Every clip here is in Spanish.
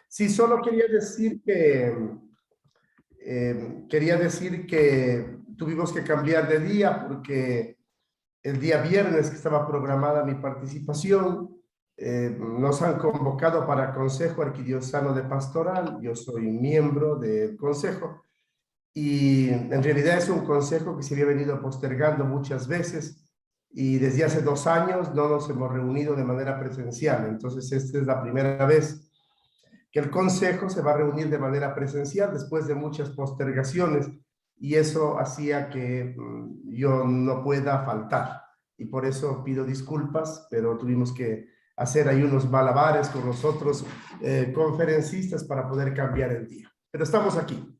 Sí, solo quería decir que tuvimos que cambiar de día porque el día viernes que estaba programada mi participación, nos han convocado para Consejo Arquidiocesano de Pastoral. Yo soy miembro del Consejo y en realidad es un consejo que se había venido postergando muchas veces y desde hace 2 años no nos hemos reunido de manera presencial. Entonces, esta es la primera vez que el consejo se va a reunir de manera presencial después de muchas postergaciones y eso hacía que yo no pueda faltar y por eso pido disculpas, pero tuvimos que hacer ahí unos malabares con los otros conferencistas para poder cambiar el día. Pero estamos aquí.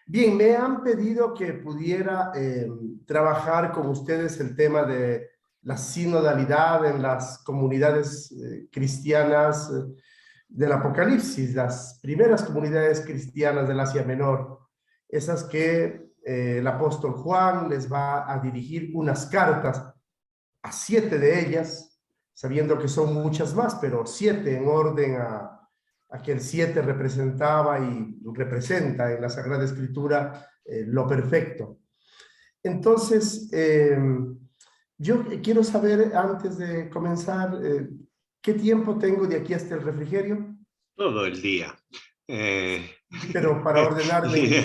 Bien, me han pedido que pudiera trabajar con ustedes el tema de la sinodalidad en las comunidades cristianas del Apocalipsis, las primeras comunidades cristianas del Asia Menor, esas que el apóstol Juan les va a dirigir unas cartas a 7 de ellas, sabiendo que son muchas más, pero 7 en orden a que el 7 representaba y representa en la Sagrada Escritura lo perfecto. Entonces, yo quiero saber, antes de comenzar, ¿qué tiempo tengo de aquí hasta el refrigerio? Todo el día. Pero para ordenarme.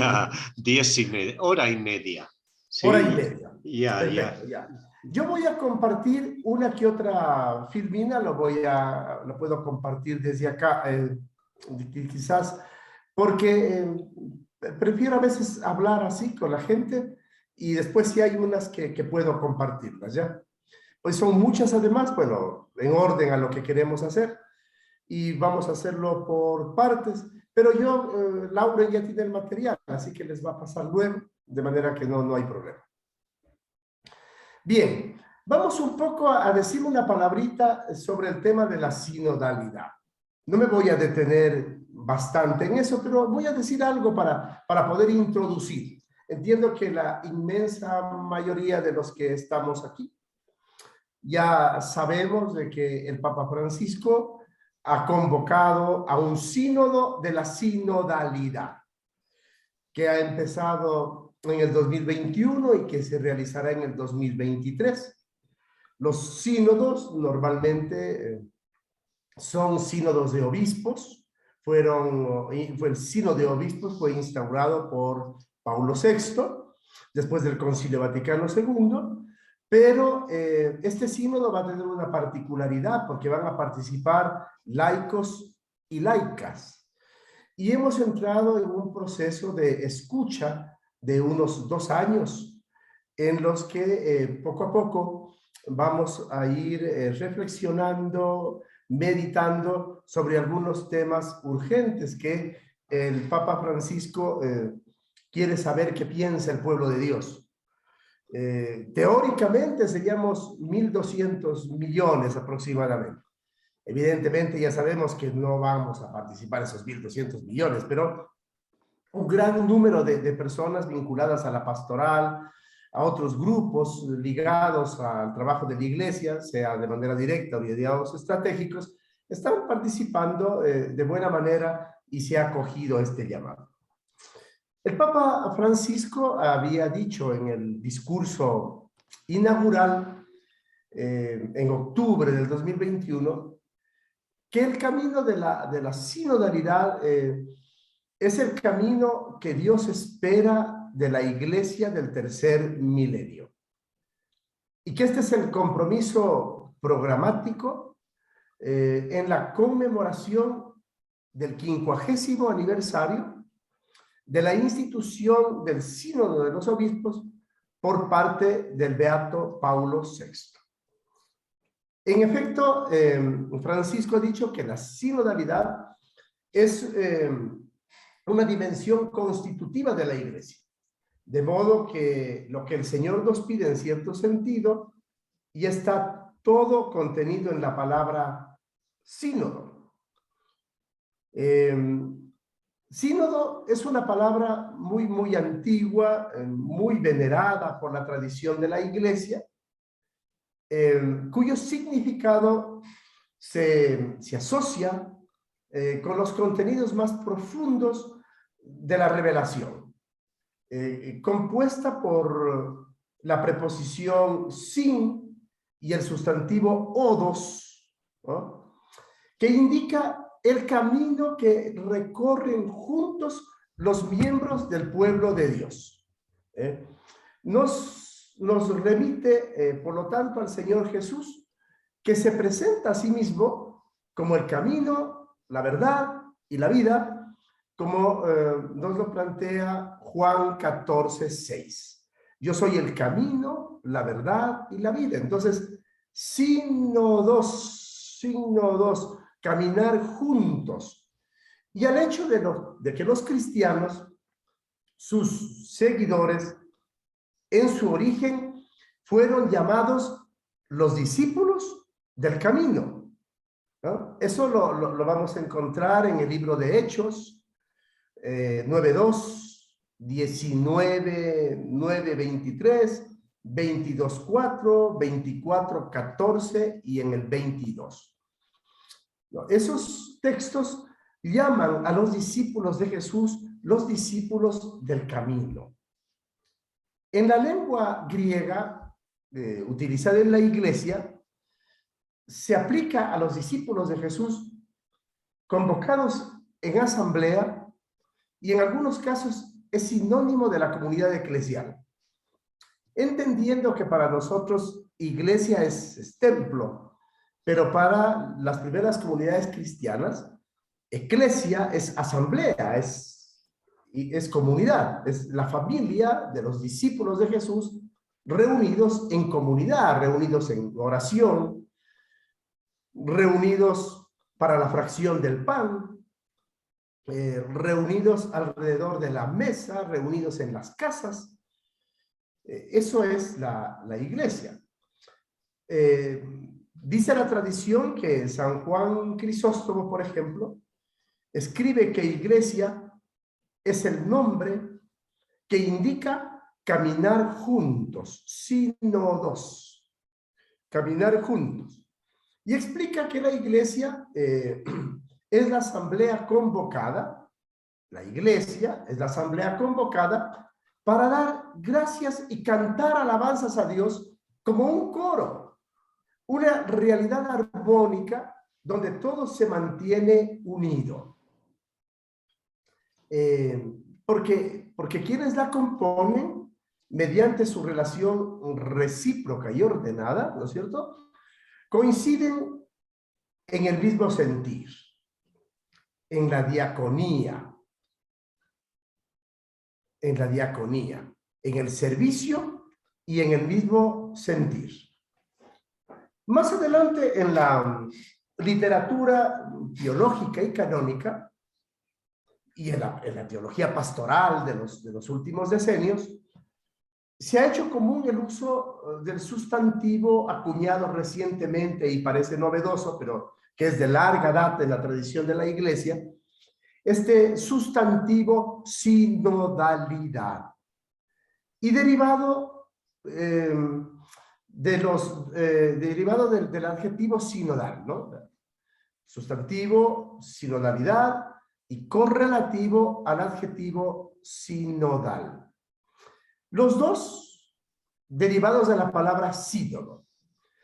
10:30, hora y media. Sí, hora y media. Ya. Perfecto, ya. Yo voy a compartir una que otra filmina, lo puedo compartir desde acá, quizás, porque prefiero a veces hablar así con la gente y después sí hay unas que puedo compartirlas, ¿ya? Pues son muchas además, bueno, en orden a lo que queremos hacer y vamos a hacerlo por partes, pero Laura ya tiene el material, así que les va a pasar luego, de manera que no hay problema. Bien, vamos un poco a decir una palabrita sobre el tema de la sinodalidad. No me voy a detener bastante en eso, pero voy a decir algo para poder introducir. Entiendo que la inmensa mayoría de los que estamos aquí ya sabemos de que el Papa Francisco ha convocado a un sínodo de la sinodalidad, que ha empezado en el 2021 y que se realizará en el 2023. Los sínodos normalmente son sínodos de obispos. El sínodo de obispos fue instaurado por Paulo VI, después del Concilio Vaticano II, pero este sínodo va a tener una particularidad porque van a participar laicos y laicas. Y hemos entrado en un proceso de escucha de unos 2 años en los que poco a poco vamos a ir reflexionando, meditando sobre algunos temas urgentes que el Papa Francisco quiere saber qué piensa el pueblo de Dios. Teóricamente seríamos 1.200 millones aproximadamente. Evidentemente ya sabemos que no vamos a participar esos 1.200 millones, pero un gran número de personas vinculadas a la pastoral, a otros grupos ligados al trabajo de la iglesia, sea de manera directa o mediados estratégicos, están participando de buena manera y se ha acogido este llamado. El Papa Francisco había dicho en el discurso inaugural en octubre del 2021 que el camino de la sinodalidad es el camino que Dios espera de la iglesia del tercer milenio. Y que este es el compromiso programático en la conmemoración del 50º aniversario de la institución del Sínodo de los Obispos por parte del Beato Paulo VI. En efecto, Francisco ha dicho que la sinodalidad es una dimensión constitutiva de la iglesia, de modo que lo que el Señor nos pide en cierto sentido y está todo contenido en la palabra sínodo. Sínodo es una palabra muy antigua, muy venerada por la tradición de la iglesia, cuyo significado se asocia con los contenidos más profundos de la revelación, compuesta por la preposición sin y el sustantivo odos, ¿no?, que indica el camino que recorren juntos los miembros del pueblo de Dios. Nos remite, por lo tanto, al Señor Jesús, que se presenta a sí mismo como el camino, la verdad y la vida, como nos lo plantea Juan 14:6. Yo soy el camino, la verdad y la vida. Entonces, signo dos, caminar juntos. Y al hecho de que los cristianos, sus seguidores, en su origen, fueron llamados los discípulos del camino, ¿no? Eso lo vamos a encontrar en el libro de Hechos, 9:2, 19:9-23, 22:4, 24:14 y en el 22. ¿No? Esos textos llaman a los discípulos de Jesús los discípulos del camino. En la lengua griega utilizada en la iglesia, se aplica a los discípulos de Jesús convocados en asamblea y en algunos casos es sinónimo de la comunidad eclesial. Entendiendo que para nosotros iglesia es templo, pero para las primeras comunidades cristianas, eclesia es asamblea, es comunidad, es la familia de los discípulos de Jesús reunidos en comunidad, reunidos en oración, reunidos para la fracción del pan, reunidos alrededor de la mesa, reunidos en las casas. Eso es la iglesia. Dice la tradición que San Juan Crisóstomo, por ejemplo, escribe que iglesia es el nombre que indica caminar juntos, sínodos, caminar juntos. Y explica que la iglesia es la asamblea convocada, la iglesia es la asamblea convocada para dar gracias y cantar alabanzas a Dios como un coro, una realidad armónica donde todo se mantiene unido. Porque quienes la componen, mediante su relación recíproca y ordenada, ¿no es cierto?, coinciden en el mismo sentir, en la diaconía, en el servicio y en el mismo sentir. Más adelante, en la literatura teológica y canónica, y en la teología pastoral de los últimos decenios, se ha hecho común el uso del sustantivo acuñado recientemente y parece novedoso, pero que es de larga data en la tradición de la Iglesia, este sustantivo sinodalidad, y derivado del adjetivo sinodal, ¿no? Sustantivo, sinodalidad, y correlativo al adjetivo sinodal. Los dos derivados de la palabra sínodo.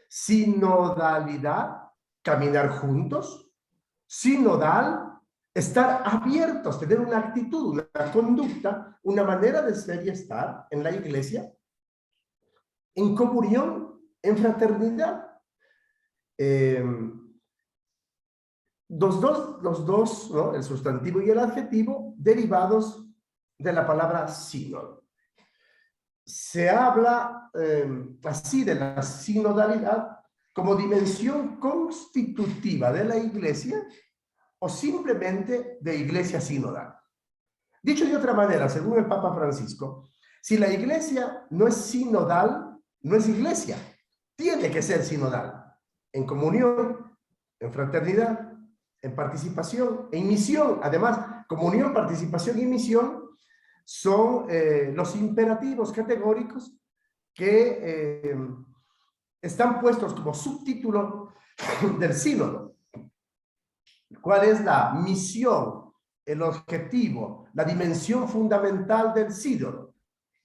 Sinodalidad, caminar juntos. Sinodal, estar abiertos, tener una actitud, una conducta, una manera de ser y estar en la iglesia, en comunión, en fraternidad. Los dos, ¿no?, el sustantivo y el adjetivo, derivados de la palabra sínodo. Se habla así de la sinodalidad como dimensión constitutiva de la iglesia o simplemente de iglesia sinodal. Dicho de otra manera, según el Papa Francisco, si la iglesia no es sinodal, no es iglesia. Tiene que ser sinodal, en comunión, en fraternidad, en participación, en misión. Además, comunión, participación y misión son los imperativos categóricos que están puestos como subtítulo del sínodo. ¿Cuál es la misión, el objetivo, la dimensión fundamental del sínodo?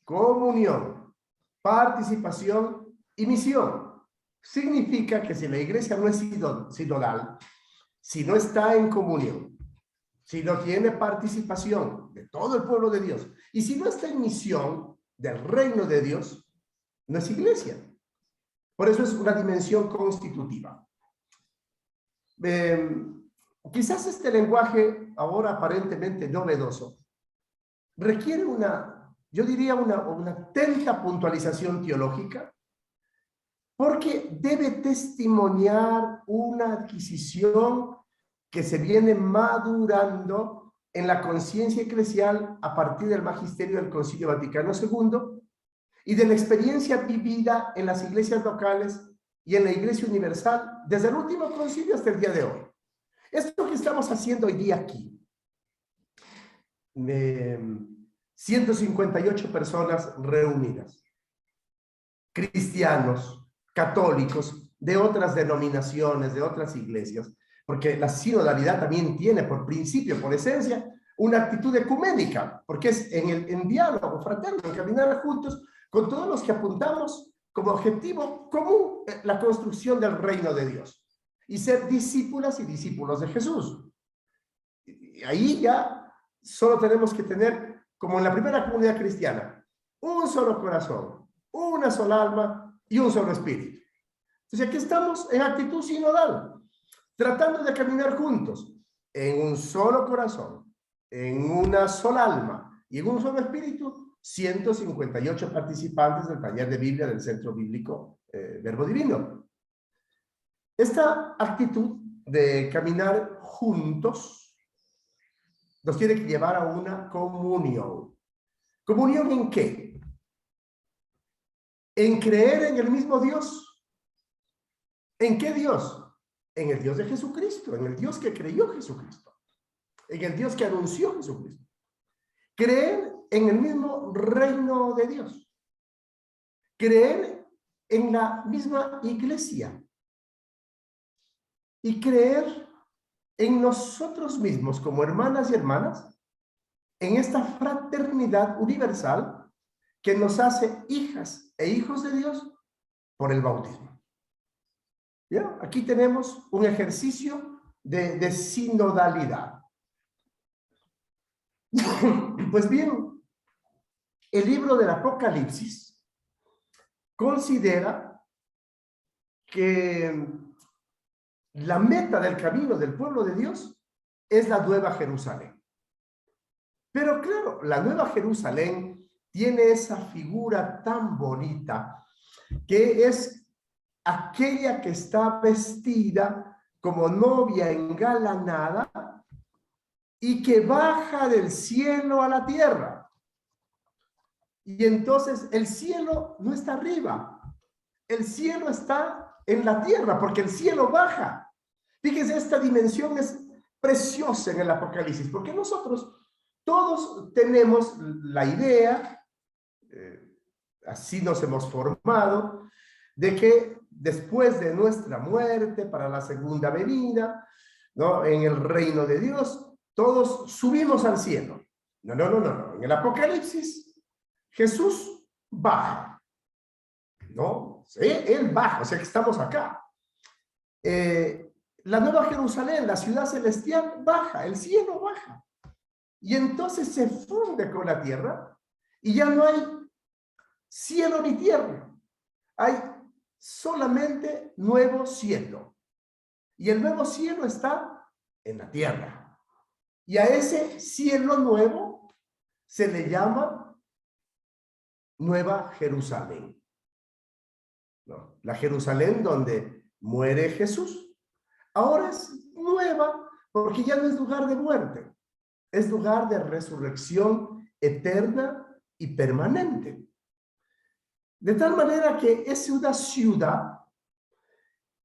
Comunión, participación y misión. Significa que si la iglesia no es sinodal, si no está en comunión, si no tiene participación de todo el pueblo de Dios, y si no está en misión del reino de Dios, no es iglesia. Por eso es una dimensión constitutiva. Quizás este lenguaje, ahora aparentemente novedoso, requiere yo diría una atenta puntualización teológica, porque debe testimoniar una adquisición que se viene madurando en la conciencia eclesial a partir del magisterio del Concilio Vaticano II y de la experiencia vivida en las iglesias locales y en la Iglesia Universal desde el último concilio hasta el día de hoy. Esto que estamos haciendo hoy día aquí, 158 personas reunidas, cristianos, católicos, de otras denominaciones, de otras iglesias, porque la sinodalidad también tiene por principio, por esencia, una actitud ecuménica, porque es en diálogo fraterno, en caminar juntos con todos los que apuntamos como objetivo común la construcción del reino de Dios y ser discípulas y discípulos de Jesús. Y ahí ya solo tenemos que tener, como en la primera comunidad cristiana, un solo corazón, una sola alma y un solo espíritu. Entonces aquí estamos en actitud sinodal, tratando de caminar juntos en un solo corazón, en una sola alma y en un solo espíritu, 158 participantes del taller de Biblia del Centro Bíblico Verbo Divino. Esta actitud de caminar juntos nos tiene que llevar a una comunión. ¿Comunión en qué? En creer en el mismo Dios. ¿En qué Dios? En el Dios de Jesucristo, en el Dios que creyó Jesucristo, en el Dios que anunció Jesucristo. Creer en el mismo reino de Dios. Creer en la misma iglesia. Y creer en nosotros mismos como hermanas y hermanas, en esta fraternidad universal que nos hace hijas e hijos de Dios por el bautismo. ¿Ya? Aquí tenemos un ejercicio de sinodalidad. Pues bien, el libro del Apocalipsis considera que la meta del camino del pueblo de Dios es la Nueva Jerusalén. Pero claro, la Nueva Jerusalén tiene esa figura tan bonita que es aquella que está vestida como novia engalanada y que baja del cielo a la tierra. Y entonces el cielo no está arriba, el cielo está en la tierra, porque el cielo baja. Fíjense, esta dimensión es preciosa en el Apocalipsis, porque nosotros todos tenemos la idea, así nos hemos formado, de que después de nuestra muerte, para la segunda venida, ¿no?, en el reino de Dios, todos subimos al cielo. No, no, no, no, no. En el Apocalipsis, Jesús baja, ¿no? ¿Sí? Él baja, o sea que estamos acá. La Nueva Jerusalén, la ciudad celestial, baja, el cielo baja. Y entonces se funde con la tierra y ya no hay cielo ni tierra. Hay solamente nuevo cielo. Y el nuevo cielo está en la tierra. Y a ese cielo nuevo se le llama Nueva Jerusalén. ¿No? La Jerusalén donde muere Jesús. Ahora es nueva porque ya no es lugar de muerte. Es lugar de resurrección eterna y permanente. De tal manera que es una ciudad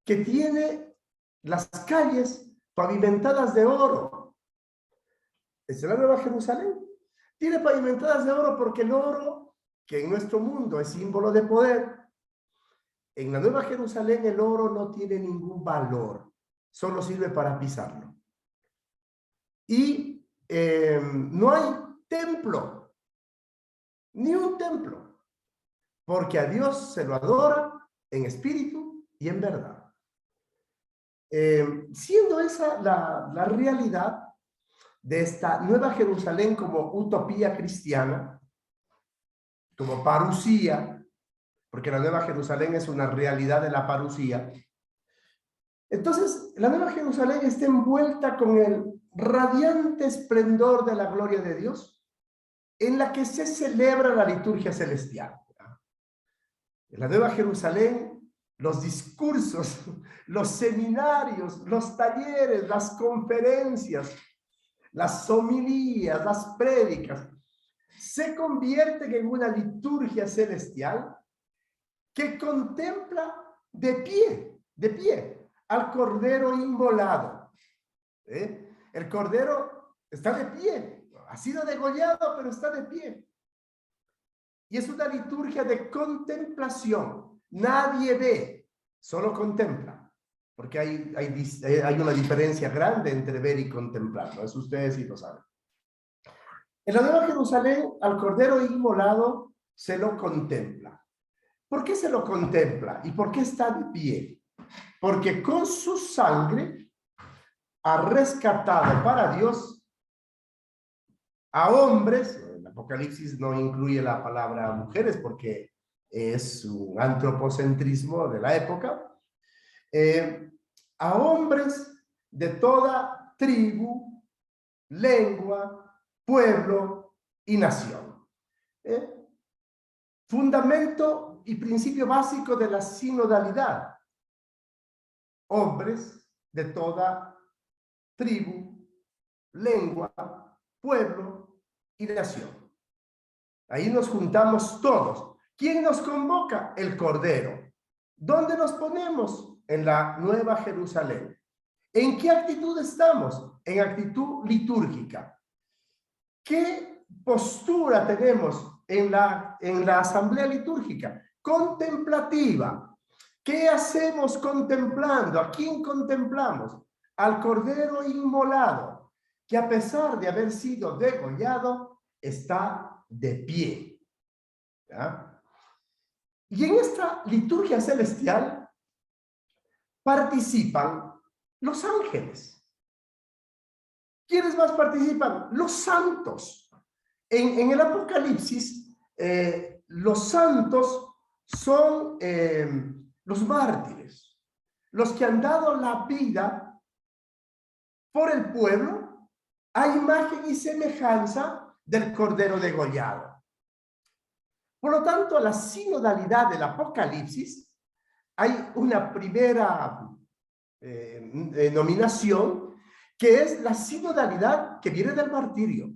que tiene las calles pavimentadas de oro. ¿Es la Nueva Jerusalén? Tiene pavimentadas de oro porque el oro, que en nuestro mundo es símbolo de poder, en la Nueva Jerusalén el oro no tiene ningún valor, solo sirve para pisarlo. Y no hay templo, ni un templo, porque a Dios se lo adora en espíritu y en verdad. Siendo esa la realidad de esta Nueva Jerusalén como utopía cristiana, como parusía, porque la Nueva Jerusalén es una realidad de la parusía. Entonces, la Nueva Jerusalén está envuelta con el radiante esplendor de la gloria de Dios, en la que se celebra la liturgia celestial. En la Nueva Jerusalén, los discursos, los seminarios, los talleres, las conferencias, las homilías, las prédicas, se convierten en una liturgia celestial que contempla de pie, al Cordero inmolado. El Cordero está de pie, ha sido degollado, pero está de pie. Y es una liturgia de contemplación. Nadie ve, solo contempla. Porque hay una diferencia grande entre ver y contemplar, ¿no? Eso ustedes sí lo saben. En la Nueva Jerusalén, al Cordero inmolado se lo contempla. ¿Por qué se lo contempla? ¿Y por qué está de pie? Porque con su sangre ha rescatado para Dios a hombres. El Apocalipsis no incluye la palabra mujeres porque es un antropocentrismo de la época. A hombres de toda tribu, lengua, pueblo y nación. Fundamento y principio básico de la sinodalidad. Hombres de toda tribu, lengua, pueblo y nación. Ahí nos juntamos todos. ¿Quién nos convoca? El Cordero. ¿Dónde nos ponemos? En la Nueva Jerusalén. ¿En qué actitud estamos? En actitud litúrgica. ¿Qué postura tenemos en la asamblea litúrgica? Contemplativa. ¿Qué hacemos contemplando? ¿A quién contemplamos? Al Cordero inmolado, que a pesar de haber sido degollado, está de pie. ¿Ya? Y en esta liturgia celestial participan los ángeles. ¿Quiénes más participan? Los santos. En el Apocalipsis, los santos son los mártires, los que han dado la vida por el pueblo a imagen y semejanza del Cordero degollado. Por lo tanto, la sinodalidad del Apocalipsis, hay una primera nominación, que es la sinodalidad que viene del martirio,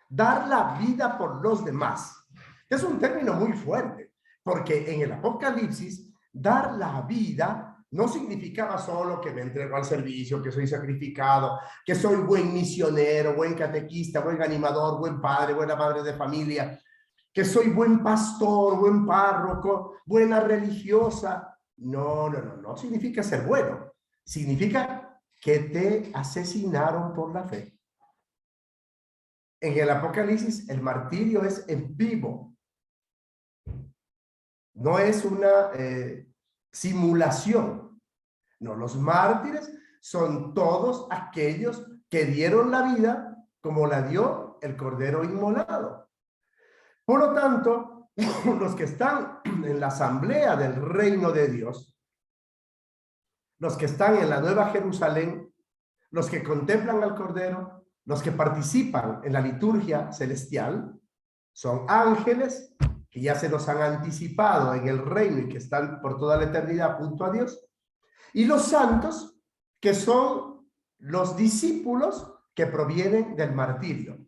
dar la vida por los demás. Es un término muy fuerte, porque en el Apocalipsis, dar la vida no significaba solo que me entrego al servicio, que soy sacrificado, que soy buen misionero, buen catequista, buen animador, buen padre, buena madre de familia, que soy buen pastor, buen párroco, buena religiosa. No significa ser bueno. Significa que te asesinaron por la fe. En el Apocalipsis, el martirio es en vivo. No es una simulación. No, los mártires son todos aquellos que dieron la vida como la dio el Cordero inmolado. Por lo tanto, los que están en la asamblea del reino de Dios, los que están en la Nueva Jerusalén, los que contemplan al Cordero, los que participan en la liturgia celestial, son ángeles que ya se nos han anticipado en el reino y que están por toda la eternidad junto a Dios, y los santos, que son los discípulos que provienen del martirio.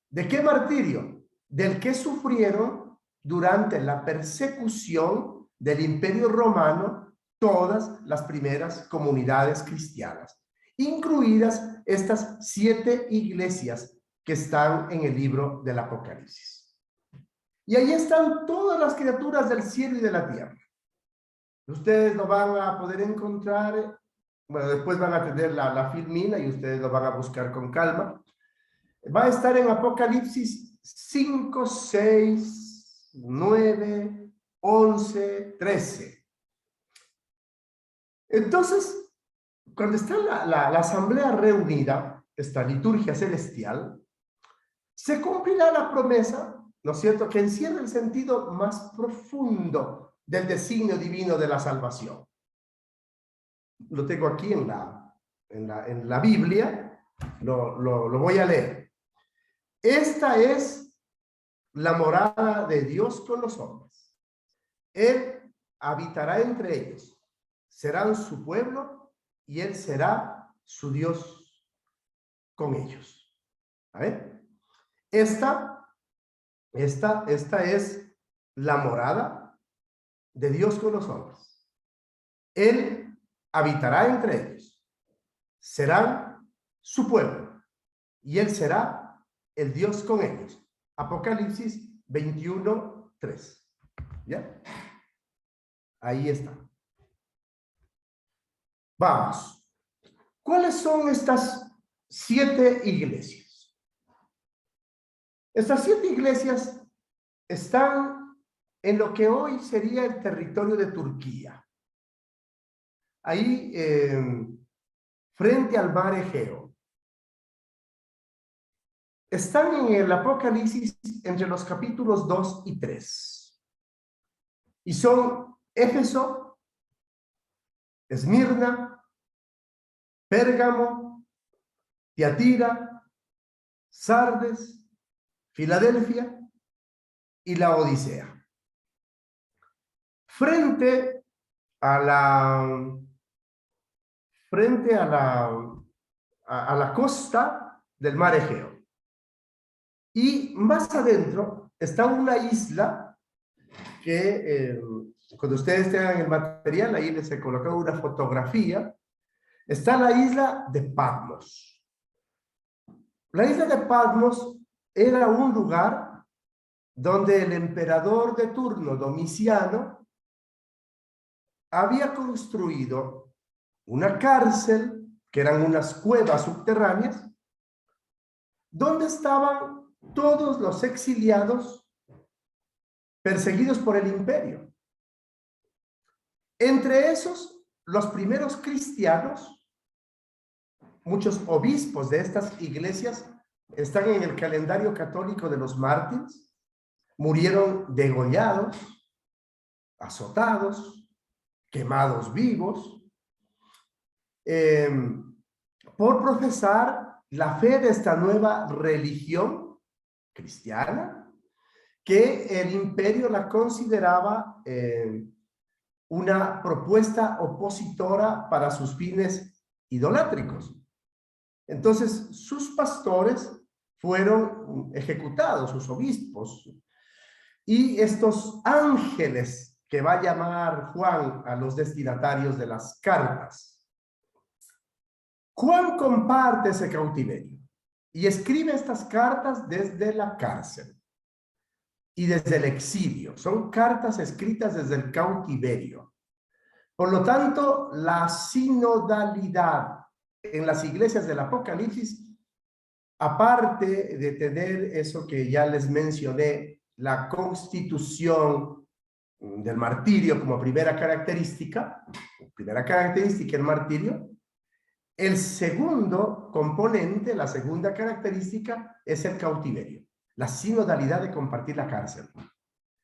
¿De qué martirio? Del que sufrieron durante la persecución del Imperio Romano todas las primeras comunidades cristianas, incluidas estas 7 iglesias que están en el libro del Apocalipsis. Y ahí están todas las criaturas del cielo y de la tierra. Ustedes lo van a poder encontrar, bueno, después van a tener la filmina y ustedes lo van a buscar con calma. Va a estar en Apocalipsis 5, 6, 9, 11, 13. Entonces, cuando está la asamblea reunida, esta liturgia celestial, se cumplirá la promesa, ¿no es cierto?, que encierra el sentido más profundo del designio divino de la salvación. Lo tengo aquí en la Biblia, lo voy a leer. Esta es la morada de Dios con los hombres. Él habitará entre ellos. Serán su pueblo y Él será su Dios con ellos. A ver. Esta es la morada de Dios con los hombres. Él habitará entre ellos. Serán su pueblo y Él será el Dios con ellos. Apocalipsis 21, 3. ¿Ya? Ahí está. Vamos. ¿Cuáles son estas 7 iglesias? Estas 7 iglesias están en lo que hoy sería el territorio de Turquía. Ahí, frente al mar Egeo. Están en el Apocalipsis entre los capítulos 2 y 3. Y son Éfeso, Esmirna, Pérgamo, Tiatira, Sardes, Filadelfia y la Odisea. Frente a la costa del mar Egeo. Y más adentro está una isla que cuando ustedes tengan el material, ahí les he colocado una fotografía. Está la isla de Patmos. La isla de Patmos era un lugar donde el emperador de turno, Domiciano, había construido una cárcel, que eran unas cuevas subterráneas, donde estaban todos los exiliados perseguidos por el imperio. Entre esos, los primeros cristianos, muchos obispos de estas iglesias están en el calendario católico de los mártires, murieron degollados, azotados, quemados vivos, por profesar la fe de esta nueva religión cristiana, que el imperio la consideraba una propuesta opositora para sus fines idolátricos. Entonces, sus pastores fueron ejecutados, sus obispos, y estos ángeles que va a llamar Juan a los destinatarios de las cartas. Juan comparte ese cautiverio y escribe estas cartas desde la cárcel y desde el exilio. Son cartas escritas desde el cautiverio. Por lo tanto, la sinodalidad en las iglesias del Apocalipsis, aparte de tener eso que ya les mencioné, la constitución del martirio como primera característica del martirio, el segundo componente, la segunda característica, es el cautiverio, la sinodalidad de compartir la cárcel.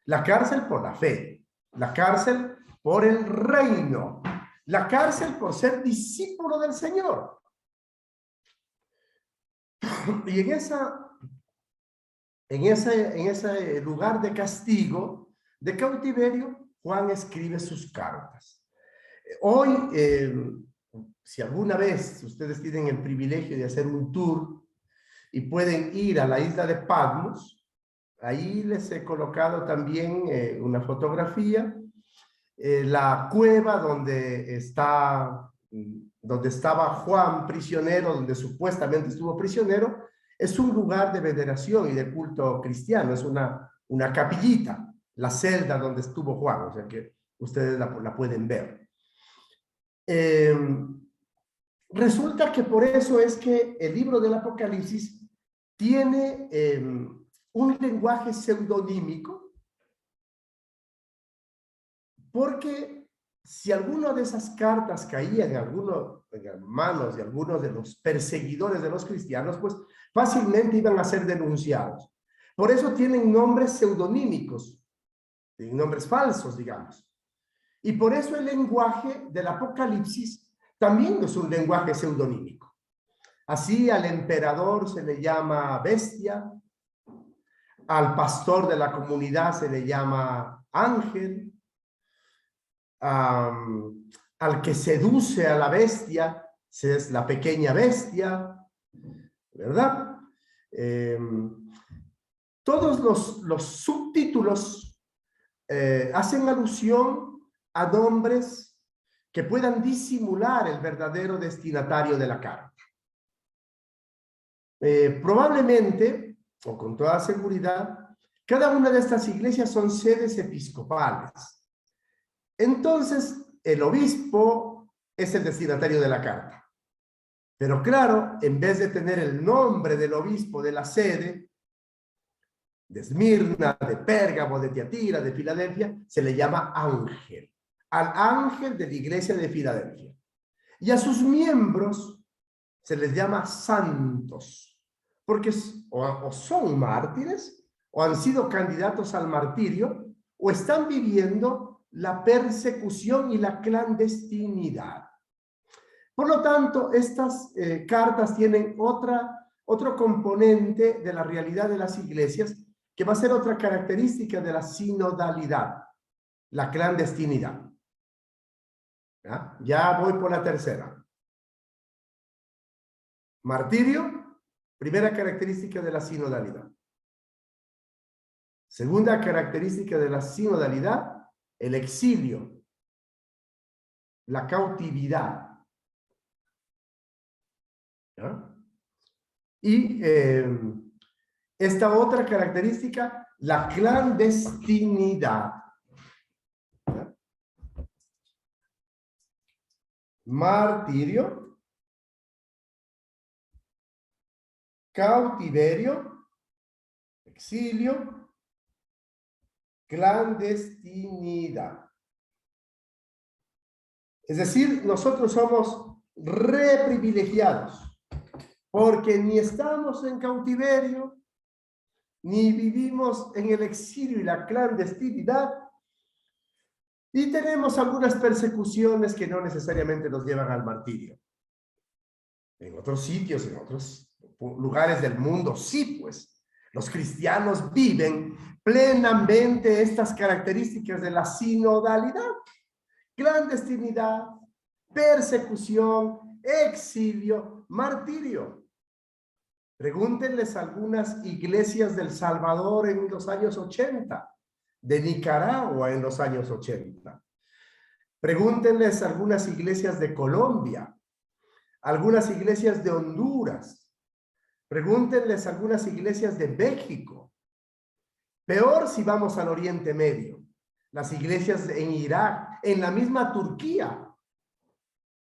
La cárcel por la fe, la cárcel por el reino, la cárcel por ser discípulo del Señor. Y en ese lugar de castigo, de cautiverio, Juan escribe sus cartas. Hoy, si alguna vez ustedes tienen el privilegio de hacer un tour y pueden ir a la isla de Patmos, ahí les he colocado también una fotografía, la cueva donde estaba Juan prisionero, donde supuestamente estuvo prisionero, es un lugar de veneración y de culto cristiano, es una capillita, la celda donde estuvo Juan, o sea que ustedes la pueden ver. Resulta que por eso es que el libro del Apocalipsis tiene un lenguaje pseudonímico, porque si alguna de esas cartas caía en manos de algunos de los perseguidores de los cristianos, pues fácilmente iban a ser denunciados. Por eso tienen nombres pseudonímicos, nombres falsos, digamos. Y por eso el lenguaje del Apocalipsis también es un lenguaje pseudonímico. Así al emperador se le llama bestia, al pastor de la comunidad se le llama ángel, al que seduce a la bestia es la pequeña bestia, ¿verdad? Todos los subtítulos hacen alusión a nombres que puedan disimular el verdadero destinatario de la carta. Probablemente, o con toda seguridad, cada una de estas iglesias son sedes episcopales. Entonces, el obispo es el destinatario de la carta. Pero claro, en vez de tener el nombre del obispo de la sede, de Esmirna, de Pérgamo, de Tiatira, de Filadelfia, se le llama ángel. Al ángel de la iglesia de Filadelfia. Y a sus miembros se les llama santos, porque o son mártires, o han sido candidatos al martirio, o están viviendo la persecución y la clandestinidad. Por lo tanto, estas cartas tienen otro componente de la realidad de las iglesias, que va a ser otra característica de la sinodalidad, la clandestinidad. ¿Ya? Ya voy por la tercera. Martirio, primera característica de la sinodalidad. Segunda característica de la sinodalidad, el exilio, la cautividad. ¿Ya? Y esta otra característica, la clandestinidad. ¿Ya? Martirio, cautiverio, exilio, clandestinidad. Es decir, nosotros somos reprivilegiados, porque ni estamos en cautiverio, ni vivimos en el exilio y la clandestinidad, y tenemos algunas persecuciones que no necesariamente nos llevan al martirio. En otros sitios, en otros lugares del mundo, sí, pues, los cristianos viven plenamente estas características de la sinodalidad. Clandestinidad, persecución, exilio, martirio. Pregúntenles a algunas iglesias del Salvador en los años 80, de Nicaragua en los años 80. Pregúntenles a algunas iglesias de Colombia, algunas iglesias de Honduras. Pregúntenles a algunas iglesias de México. Peor si vamos al Oriente Medio. Las iglesias en Irak, en la misma Turquía,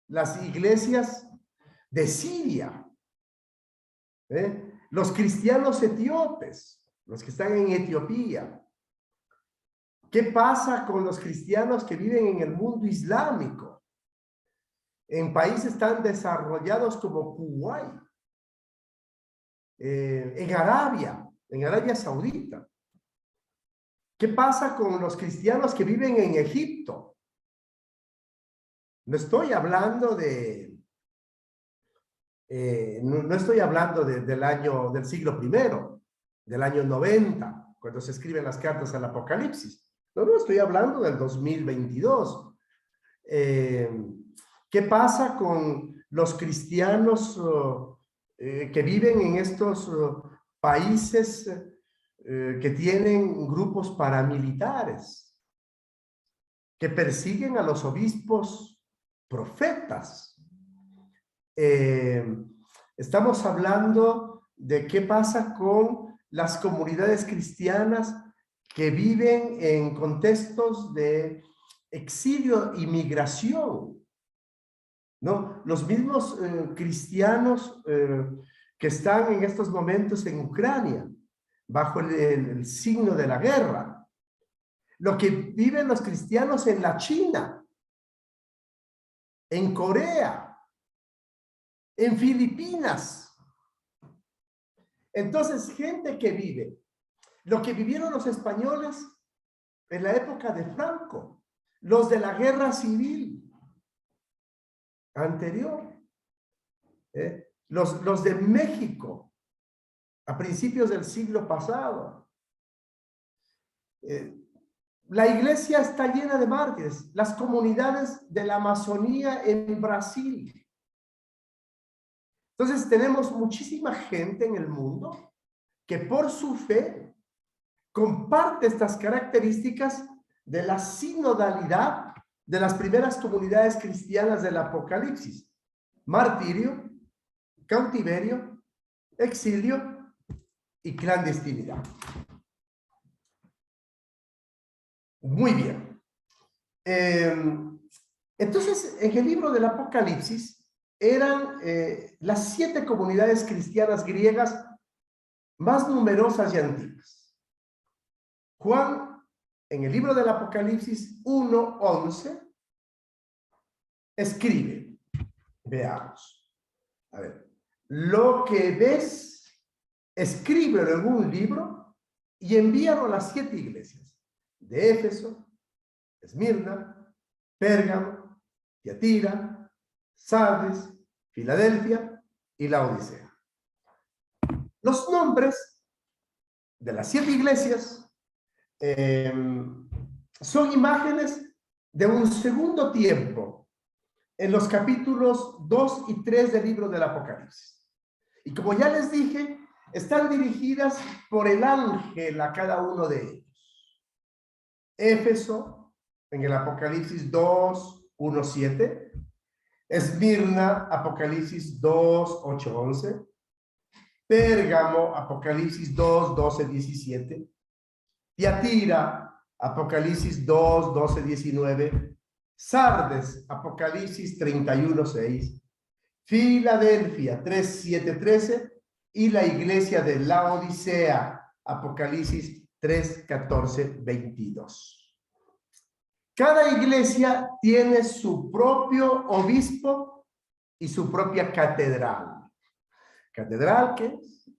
las iglesias de Siria, los cristianos etíopes, los que están en Etiopía. ¿Qué pasa con los cristianos que viven en el mundo islámico? En países tan desarrollados como Kuwait, en Arabia Saudita. ¿Qué pasa con los cristianos que viven en Egipto? No estoy hablando no estoy hablando del siglo I, del año 90, cuando se escriben las cartas al Apocalipsis. No, estoy hablando del 2022. ¿Qué pasa con los cristianos que viven en estos países que tienen grupos paramilitares, que persiguen a los obispos profetas? Estamos hablando de qué pasa con las comunidades cristianas que viven en contextos de exilio y migración, ¿no? Los mismos cristianos que están en estos momentos en Ucrania, bajo el signo de la guerra, lo que viven los cristianos en la China, en Corea, en Filipinas. Entonces, gente que vive lo que vivieron los españoles en la época de Franco, los de la guerra civil anterior, los de México a principios del siglo pasado. La iglesia está llena de mártires, las comunidades de la Amazonía en Brasil. Entonces tenemos muchísima gente en el mundo que por su fe comparte estas características de la sinodalidad de las primeras comunidades cristianas del Apocalipsis: martirio, cautiverio, exilio y clandestinidad. Muy bien. Entonces, en el libro del Apocalipsis eran las 7 comunidades cristianas griegas más numerosas y antiguas. Juan, en el libro del Apocalipsis 1:11, escribe, veamos, a ver, lo que ves, escríbelo en un libro y envíalo a las 7 iglesias de Éfeso, Esmirna, Pérgamo, Tiatira, Sardis, Filadelfia y Laodicea. Los nombres de las 7 iglesias son imágenes de un segundo tiempo en los capítulos 2 y 3 del libro del Apocalipsis. Y como ya les dije, están dirigidas por el ángel a cada uno de ellos. Éfeso, en el Apocalipsis 2, 1, 7. Esmirna, Apocalipsis 2, 8, 11. Pérgamo, Apocalipsis 2, 12, 17. Tiatira, Apocalipsis 2, 12, 19. Sardes, Apocalipsis 31, 6. Filadelfia 3, 7, 13. Y la iglesia de Laodicea, Apocalipsis 3, 14, 22. Cada iglesia tiene su propio obispo y su propia catedral. Catedral, que es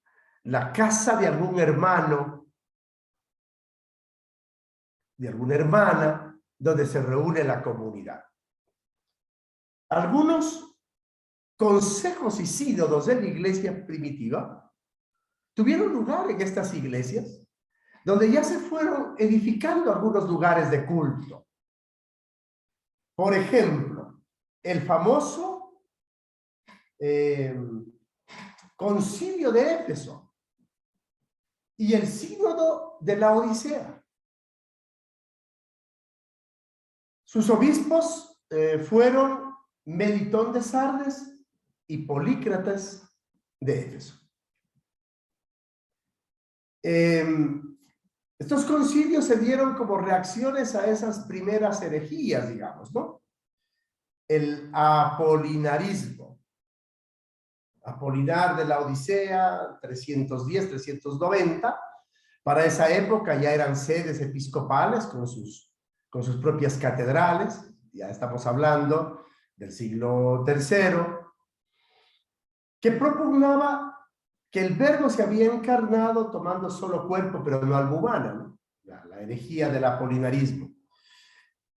la casa de algún hermano, de alguna hermana, donde se reúne la comunidad. Algunos consejos y sínodos de la iglesia primitiva tuvieron lugar en estas iglesias, donde ya se fueron edificando algunos lugares de culto. Por ejemplo, el famoso concilio de Éfeso y el sínodo de Laodicea. Sus obispos fueron Melitón de Sardes y Polícrates de Éfeso. Estos concilios se dieron como reacciones a esas primeras herejías, digamos, ¿no? El apolinarismo. Apolinar de la Odisea, 310, 390. Para esa época ya eran sedes episcopales con sus propias catedrales. Ya estamos hablando del siglo III, que propugnaba que el Verbo se había encarnado tomando solo cuerpo, pero no alma humana, ¿no? La herejía del apolinarismo.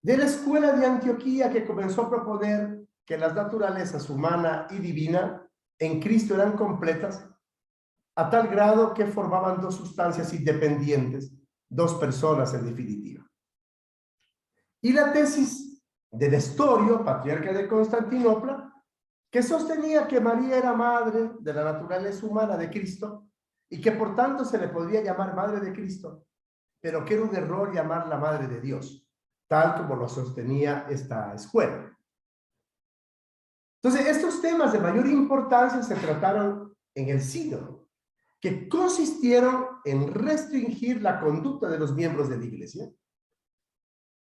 De la escuela de Antioquía, que comenzó a proponer que las naturalezas humana y divina en Cristo eran completas, a tal grado que formaban 2 sustancias independientes, 2 personas en definitiva. Y la tesis de Nestorio, patriarca de Constantinopla, que sostenía que María era madre de la naturaleza humana de Cristo y que por tanto se le podría llamar madre de Cristo, pero que era un error llamarla madre de Dios, tal como lo sostenía esta escuela. Entonces, estos temas de mayor importancia se trataron en el sínodo, que consistieron en restringir la conducta de los miembros de la iglesia.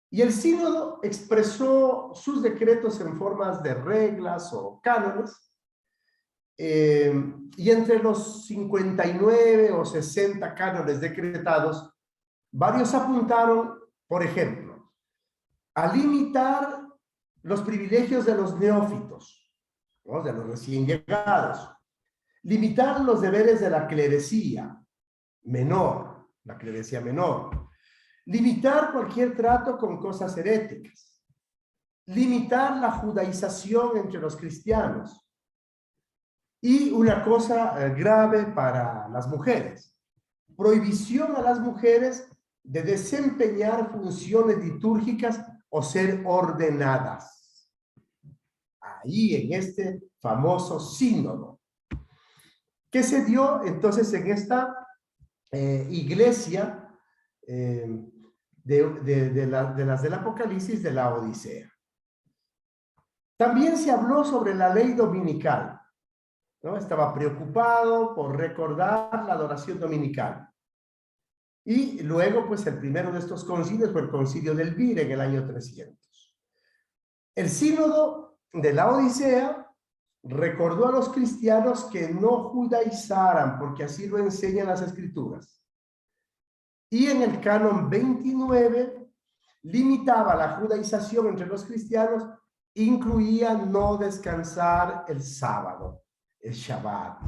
Y el sínodo expresó sus decretos en formas de reglas o cánones y entre los 59 o 60 cánones decretados, varios apuntaron, por ejemplo, a limitar los privilegios de los neófitos, ¿no?, de los recién llegados, limitar los deberes de la clerecía menor, limitar cualquier trato con cosas heréticas, limitar la judaización entre los cristianos, y una cosa grave para las mujeres: prohibición a las mujeres de desempeñar funciones litúrgicas o ser ordenadas. Ahí en este famoso sínodo, que se dio entonces en esta iglesia de las del Apocalipsis, de la Odisea. También se habló sobre la ley dominical, ¿no? Estaba preocupado por recordar la adoración dominical. Y luego, pues, el primero de estos concilios fue el concilio del Vir en el año 300. El sínodo de la Odisea recordó a los cristianos que no judaizaran, porque así lo enseñan las escrituras. Y en el canon 29 limitaba la judaización entre los cristianos, incluía no descansar el sábado, el Shabbat,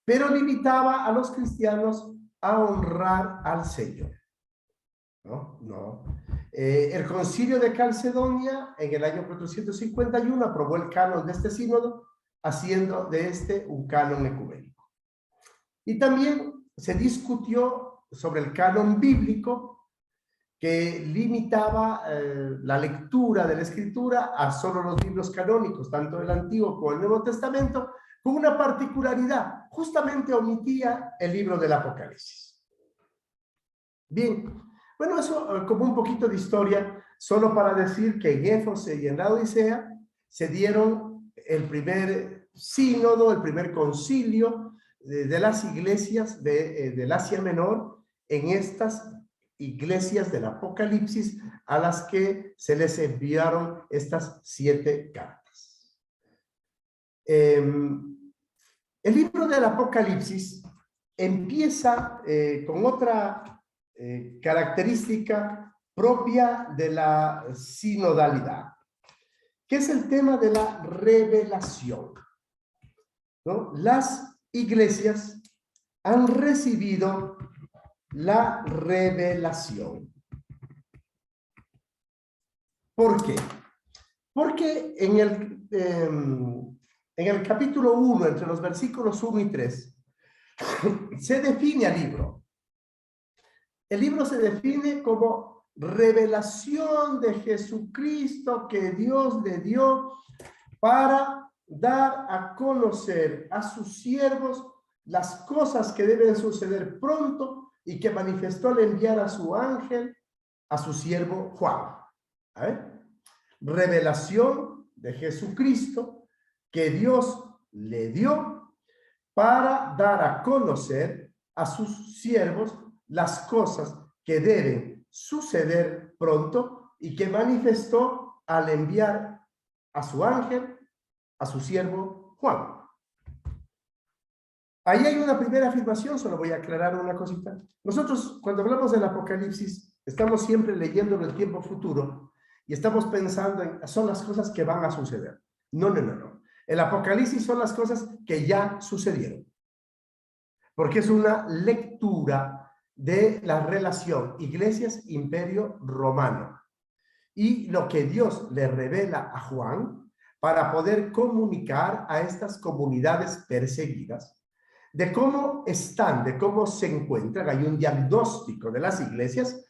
pero limitaba a los cristianos a honrar al Señor. El concilio de Calcedonia en el año 451 aprobó el canon de este sínodo, haciendo de este un canon ecuménico. Y también se discutió sobre el canon bíblico, que limitaba la lectura de la Escritura a solo los libros canónicos, tanto el Antiguo como el Nuevo Testamento, con una particularidad: justamente omitía el libro del Apocalipsis. Bien, bueno, eso como un poquito de historia, solo para decir que en Éfeso y en la Odisea se dieron el primer sínodo, el primer concilio de las iglesias del Asia Menor, en estas iglesias del Apocalipsis a las que se les enviaron estas 7 cartas. El libro del Apocalipsis empieza con otra característica propia de la sinodalidad, que es el tema de la revelación, ¿no? Las iglesias han recibido la revelación. ¿Por qué? Porque en el capítulo 1, entre los versículos 1 y 3, se define al libro. El libro se define como revelación de Jesucristo que Dios le dio para dar a conocer a sus siervos las cosas que deben suceder pronto y que manifestó al enviar a su ángel, a su siervo Juan. A ver, revelación de Jesucristo que Dios le dio para dar a conocer a sus siervos las cosas que deben suceder pronto y que manifestó al enviar a su ángel, a su siervo Juan. Ahí hay una primera afirmación, solo voy a aclarar una cosita. Nosotros, cuando hablamos del Apocalipsis, estamos siempre leyendo en el tiempo futuro y estamos pensando en, son las cosas que van a suceder. No. El Apocalipsis son las cosas que ya sucedieron, porque es una lectura de la relación iglesias-imperio romano y lo que Dios le revela a Juan para poder comunicar a estas comunidades perseguidas de cómo están, de cómo se encuentran. Hay un diagnóstico de las iglesias,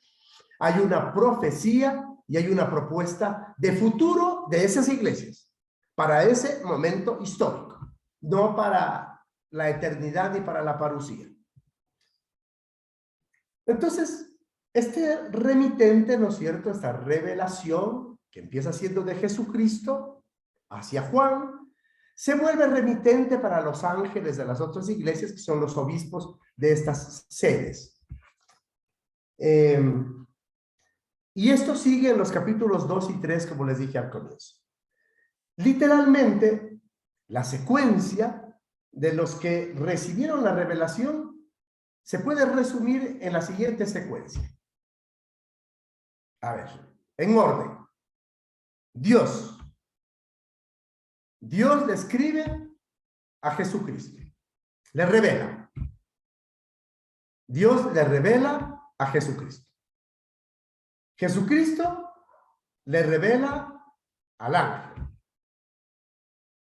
hay una profecía y hay una propuesta de futuro de esas iglesias para ese momento histórico, no para la eternidad ni para la parusía. Entonces, este remitente, ¿no es cierto?, esta revelación que empieza siendo de Jesucristo hacia Juan, se vuelve remitente para los ángeles de las otras iglesias, que son los obispos de estas sedes. Y esto sigue en los capítulos 2 y 3, como les dije al comienzo. Literalmente, la secuencia de los que recibieron la revelación se puede resumir en la siguiente secuencia. A ver, en orden. Dios le escribe a Jesucristo, le revela. Dios le revela a Jesucristo. Jesucristo le revela al ángel.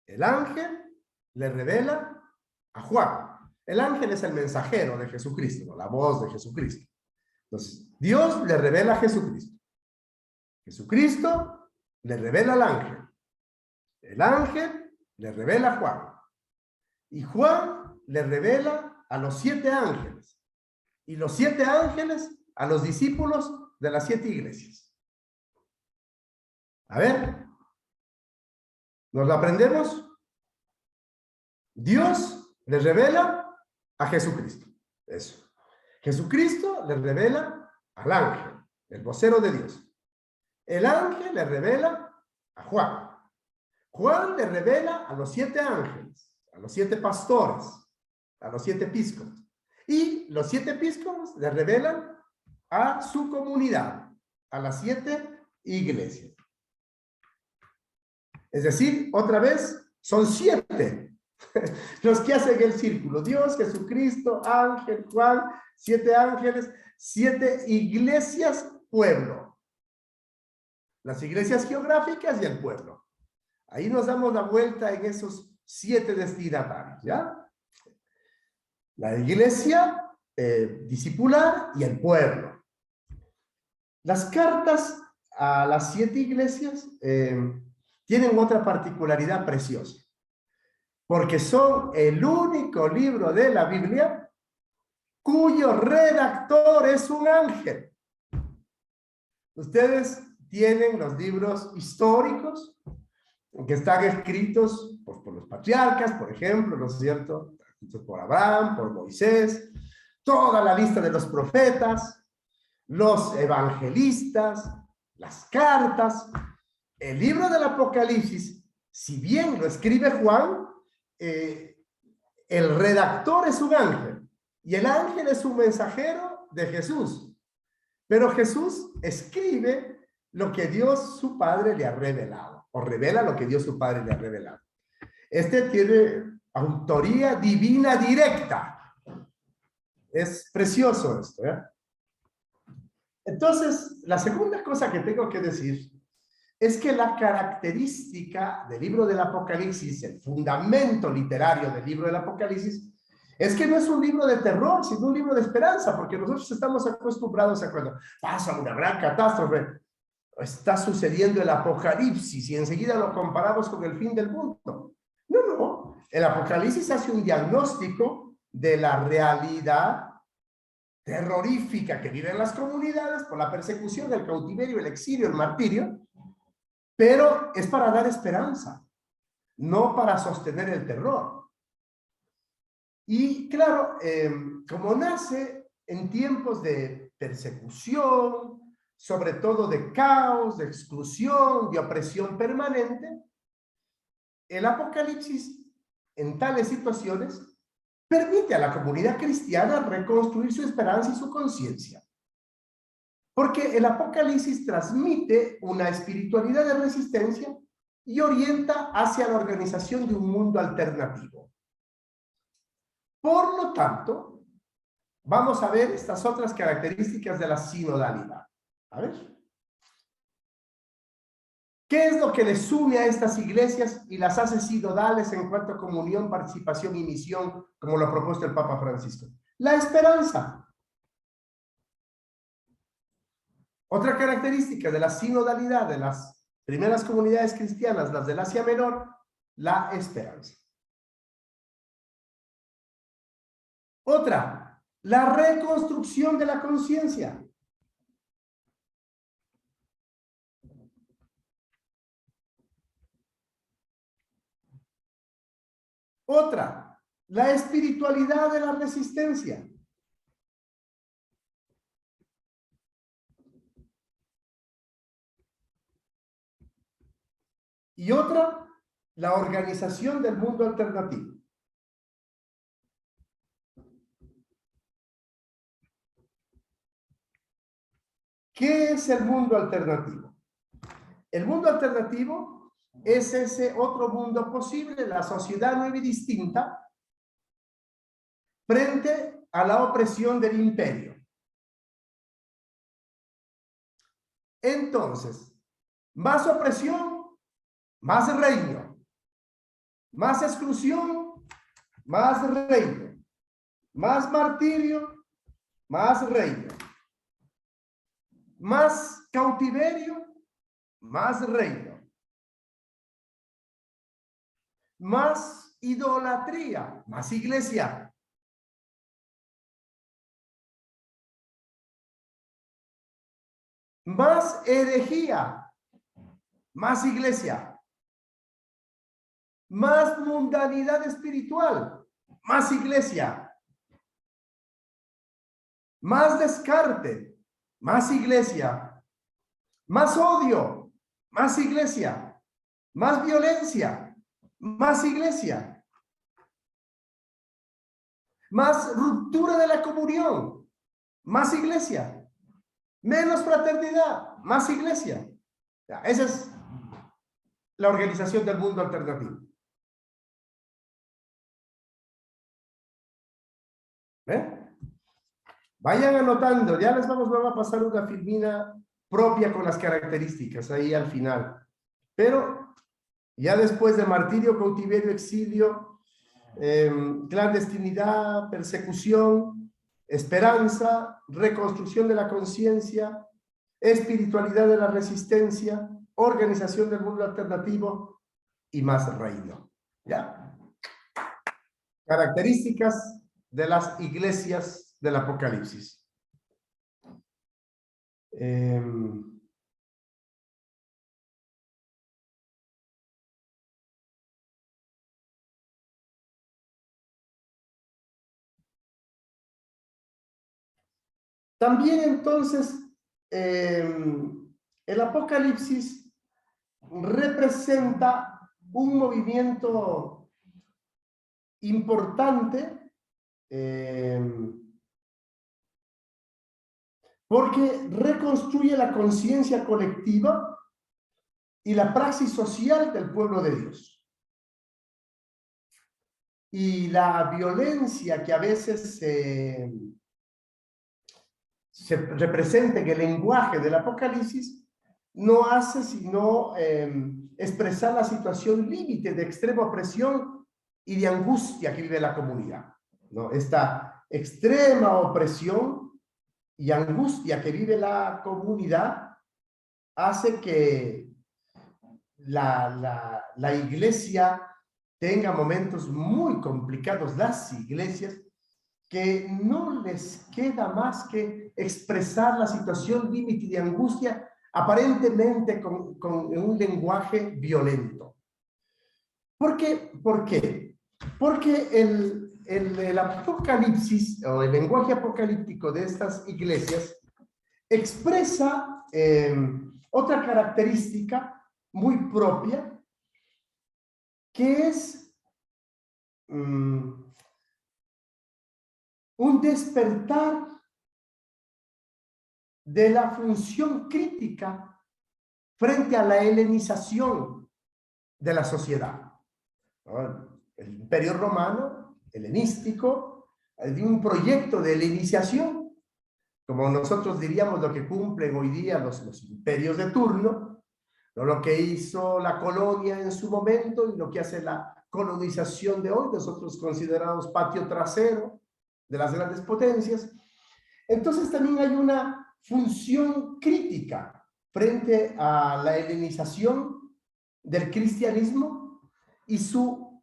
El ángel le revela a Juan. El ángel es el mensajero de Jesucristo, ¿no? La voz de Jesucristo. Entonces, Dios le revela a Jesucristo. Jesucristo le revela al ángel. El ángel le revela a Juan. Y Juan le revela a los 7 ángeles. Y los 7 ángeles a los discípulos de las 7 iglesias. A ver, ¿nos lo aprendemos? Dios le revela a Jesucristo. Eso. Jesucristo le revela al ángel, el vocero de Dios. El ángel le revela a Juan. Juan le revela a los 7 ángeles, a los 7 pastores, a los 7 episcopos. Y los 7 episcopos le revelan a su comunidad, a las 7 iglesias. Es decir, otra vez, son 7 los que hacen el círculo. Dios, Jesucristo, ángel, Juan, 7 ángeles, 7 iglesias, pueblo. Las iglesias geográficas y el pueblo. Ahí nos damos la vuelta en esos 7 destinatarios, ¿ya? La iglesia discipular y el pueblo. Las cartas a las 7 iglesias tienen otra particularidad preciosa, porque son el único libro de la Biblia cuyo redactor es un ángel. Ustedes tienen los libros históricos que están escritos por los patriarcas, por ejemplo, ¿no es cierto? Escritos por Abraham, por Moisés, toda la lista de los profetas, los evangelistas, las cartas. El libro del Apocalipsis, si bien lo escribe Juan, el redactor es un ángel, y el ángel es un mensajero de Jesús. Pero Jesús escribe lo que Dios su Padre le ha revelado, o revela lo que Dios su Padre le ha revelado. Este tiene autoría divina directa. Es precioso esto, ¿eh? Entonces, la segunda cosa que tengo que decir es que la característica del libro del Apocalipsis, el fundamento literario del libro del Apocalipsis, es que no es un libro de terror, sino un libro de esperanza, porque nosotros estamos acostumbrados a cuando pasa una gran catástrofe, está sucediendo el Apocalipsis y enseguida lo comparamos con el fin del mundo. No, el Apocalipsis hace un diagnóstico de la realidad terrorífica que viven las comunidades por la persecución, el cautiverio, el exilio, el martirio, pero es para dar esperanza, no para sostener el terror. Y claro, como nace en tiempos de persecución, sobre todo de caos, de exclusión, de opresión permanente, el Apocalipsis en tales situaciones permite a la comunidad cristiana reconstruir su esperanza y su conciencia. Porque el Apocalipsis transmite una espiritualidad de resistencia y orienta hacia la organización de un mundo alternativo. Por lo tanto, vamos a ver estas otras características de la sinodalidad. A ver. ¿Qué es lo que les une a estas iglesias y las hace sinodales en cuanto a comunión, participación y misión, como lo ha propuesto el Papa Francisco? La esperanza. Otra característica de la sinodalidad de las primeras comunidades cristianas, las del Asia Menor, la esperanza. Otra, la reconstrucción de la conciencia. Otra, la espiritualidad de la resistencia. Y otra, la organización del mundo alternativo. ¿Qué es el mundo alternativo? El mundo alternativo es ese otro mundo posible, la sociedad nueva y distinta, frente a la opresión del imperio. Entonces, más opresión, más reino. Más exclusión, más reino. Más martirio, más reino. Más cautiverio, más reino. Más idolatría, más iglesia. Más herejía, más iglesia. Más mundanidad espiritual, más iglesia. Más descarte, más iglesia. Más odio, más iglesia. Más violencia, más iglesia. Más ruptura de la comunión, más iglesia. Menos fraternidad, más iglesia. Esa es la organización del mundo alternativo. Vayan anotando, ya les vamos a pasar una filmina propia con las características ahí al final. Pero ya después de martirio, cautiverio, exilio, clandestinidad, persecución, esperanza, reconstrucción de la conciencia, espiritualidad de la resistencia, organización del mundo alternativo y más reino. ¿Ya? Características de las iglesias del Apocalipsis. También entonces el Apocalipsis representa un movimiento importante porque reconstruye la conciencia colectiva y la praxis social del pueblo de Dios. Y la violencia que a veces se representa en el lenguaje del Apocalipsis no hace sino expresar la situación límite de extrema opresión y de angustia que vive la comunidad, ¿no? Esta extrema opresión y angustia que vive la comunidad hace que la iglesia tenga momentos muy complicados, las iglesias, que no les queda más que expresar la situación límite de angustia aparentemente con un lenguaje violento. ¿Por qué? ¿Por qué? Porque el Apocalipsis o el lenguaje apocalíptico de estas iglesias expresa otra característica muy propia, que es un despertar de la función crítica frente a la helenización de la sociedad. El Imperio Romano, helenístico, de un proyecto de helenización, como nosotros diríamos lo que cumplen hoy día los imperios de turno, ¿no? Lo que hizo la colonia en su momento y lo que hace la colonización de hoy, nosotros considerados patio trasero de las grandes potencias. Entonces también hay una función crítica frente a la helenización del cristianismo y su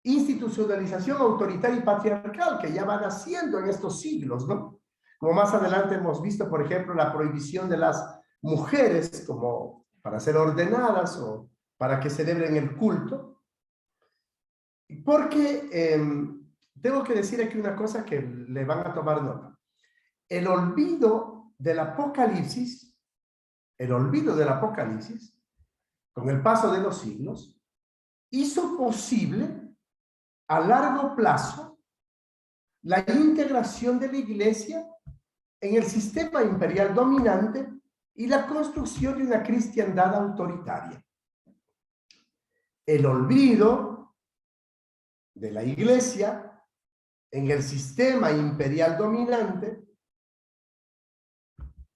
institucionalización autoritaria y patriarcal que ya van haciendo en estos siglos, ¿no? Como más adelante hemos visto, por ejemplo, la prohibición de las mujeres como para ser ordenadas o para que celebren el culto. Porque tengo que decir aquí una cosa que le van a tomar nota. El olvido del Apocalipsis, con el paso de los siglos, hizo posible a largo plazo la integración de la iglesia en el sistema imperial dominante y la construcción de una cristiandad autoritaria. El olvido de la Iglesia en el sistema imperial dominante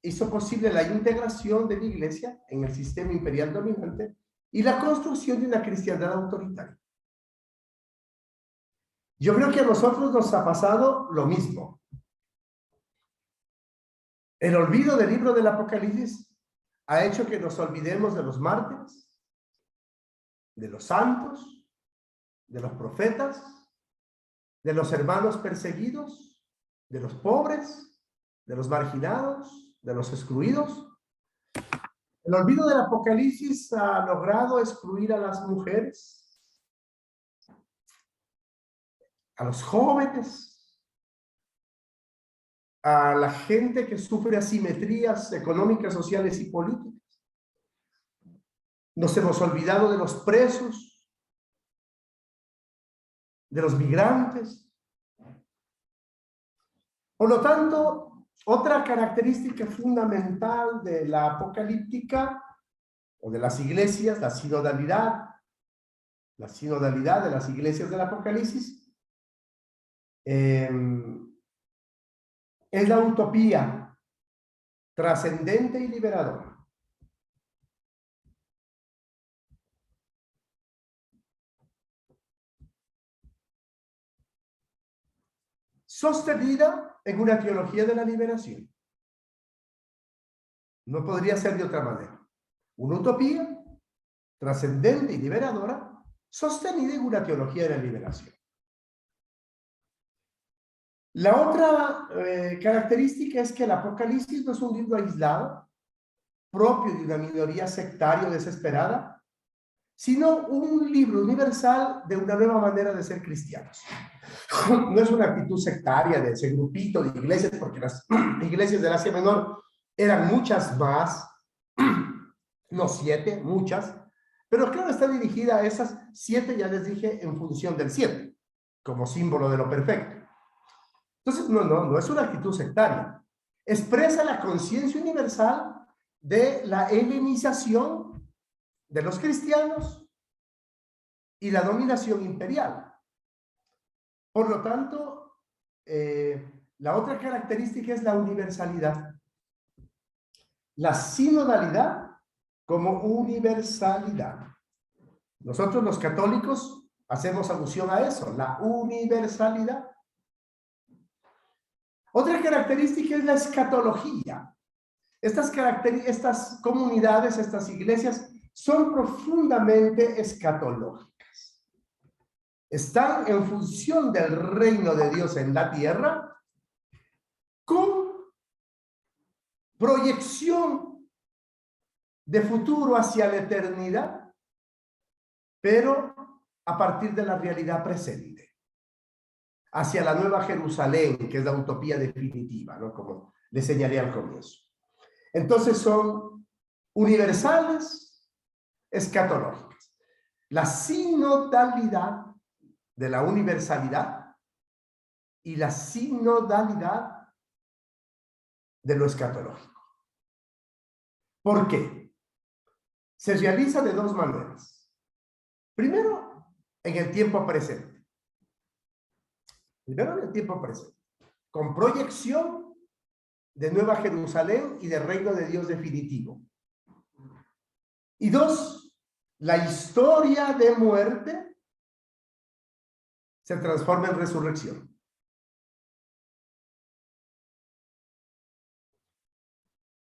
hizo posible la integración de la Iglesia en el sistema imperial dominante y la construcción de una cristiandad autoritaria. Yo creo que a nosotros nos ha pasado lo mismo. El olvido del libro del Apocalipsis ha hecho que nos olvidemos de los mártires, de los santos, de los profetas, de los hermanos perseguidos, de los pobres, de los marginados, de los excluidos. El olvido del Apocalipsis ha logrado excluir a las mujeres, a los jóvenes, a la gente que sufre asimetrías económicas, sociales y políticas. Nos hemos olvidado de los presos, de los migrantes. Por lo tanto, otra característica fundamental de la apocalíptica o de las iglesias, la sinodalidad de las iglesias del Apocalipsis, es la utopía trascendente y liberadora. Sostenida en una teología de la liberación. No podría ser de otra manera. Una utopía trascendente y liberadora sostenida en una teología de la liberación. La otra característica es que el Apocalipsis no es un libro aislado, propio de una minoría sectaria o desesperada, sino un libro universal de una nueva manera de ser cristianos. No es una actitud sectaria de ese grupito de iglesias, porque las iglesias del Asia Menor eran muchas más, no 7, muchas, pero claro, está dirigida a esas 7, ya les dije, en función del 7, como símbolo de lo perfecto. Entonces, no es una actitud sectaria. Expresa la conciencia universal de la helenización de los cristianos y la dominación imperial. Por lo tanto, la otra característica es la universalidad. La sinodalidad como universalidad. Nosotros los católicos hacemos alusión a eso, la universalidad. Otra característica es la escatología. Estas comunidades, estas iglesias, son profundamente escatológicas. Están en función del reino de Dios en la tierra, con proyección de futuro hacia la eternidad, pero a partir de la realidad presente, hacia la nueva Jerusalén, que es la utopía definitiva, ¿no? Como le señalé al comienzo. Entonces son universales, escatológicas. La sinodalidad de la universalidad y la sinodalidad de lo escatológico. ¿Por qué? Se realiza de dos maneras. Primero, en el tiempo presente. Primero, en el tiempo presente. Con proyección de Nueva Jerusalén y del reino de Dios definitivo. Y dos, la historia de muerte se transforma en resurrección.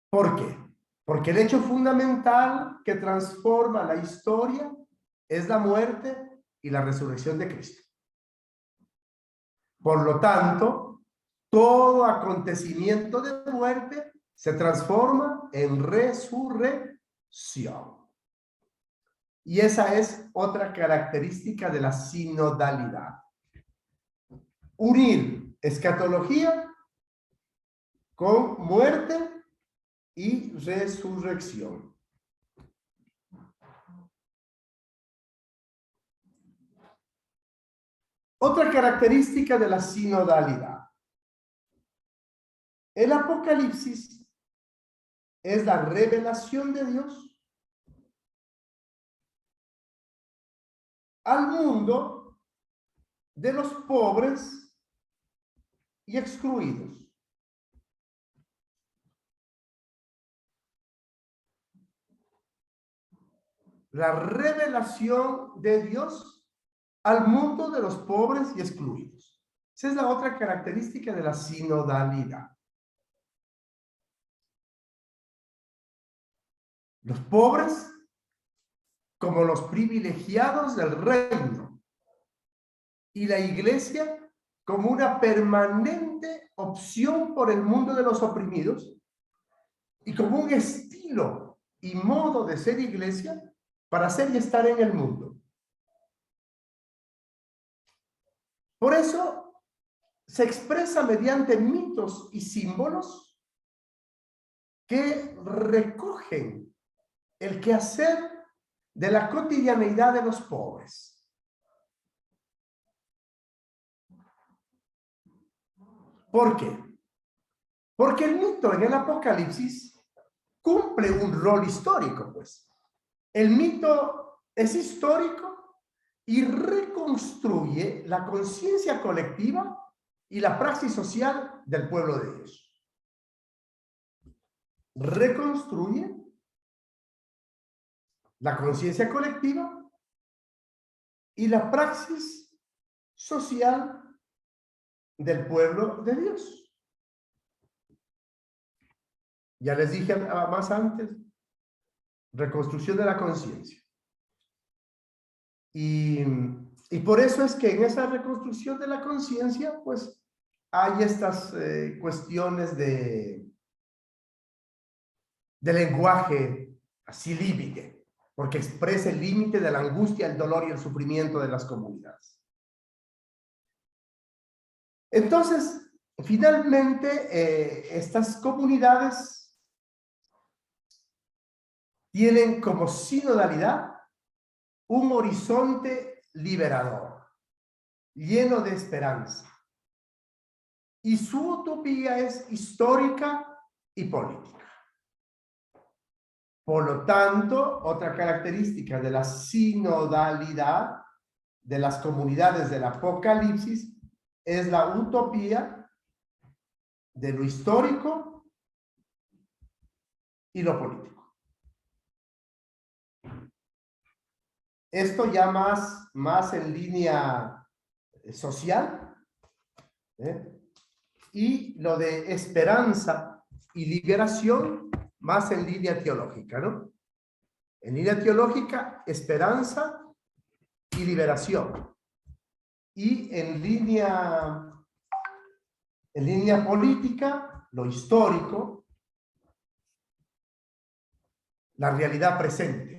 ¿Por qué? Porque el hecho fundamental que transforma la historia es la muerte y la resurrección de Cristo. Por lo tanto, todo acontecimiento de muerte se transforma en resurrección. Y esa es otra característica de la sinodalidad. Unir escatología con muerte y resurrección. Otra característica de la sinodalidad. El Apocalipsis es la revelación de Dios al mundo de los pobres y excluidos. La revelación de Dios al mundo de los pobres y excluidos. Esa es la otra característica de la sinodalidad. Los pobres como los privilegiados del reino y la iglesia como una permanente opción por el mundo de los oprimidos y como un estilo y modo de ser iglesia para ser y estar en el mundo. Por eso se expresa mediante mitos y símbolos que recogen el quehacer de la cotidianeidad de los pobres. ¿Por qué? Porque el mito en el Apocalipsis cumple un rol histórico, pues. El mito es histórico y reconstruye la conciencia colectiva y la praxis social del pueblo de Dios. Reconstruye la conciencia colectiva y la praxis social del pueblo de Dios. Ya les dije más antes, reconstrucción de la conciencia. Y por eso es que en esa reconstrucción de la conciencia, pues, hay estas cuestiones de lenguaje así límite, porque expresa el límite de la angustia, el dolor y el sufrimiento de las comunidades. Entonces, finalmente, estas comunidades tienen como sinodalidad un horizonte liberador, lleno de esperanza. Y su utopía es histórica y política. Por lo tanto, otra característica de la sinodalidad de las comunidades del Apocalipsis es la utopía de lo histórico y lo político. Esto ya más en línea social, y lo de esperanza y liberación más en línea teológica, ¿no? En línea teológica, esperanza y liberación. Y en línea política, lo histórico, la realidad presente.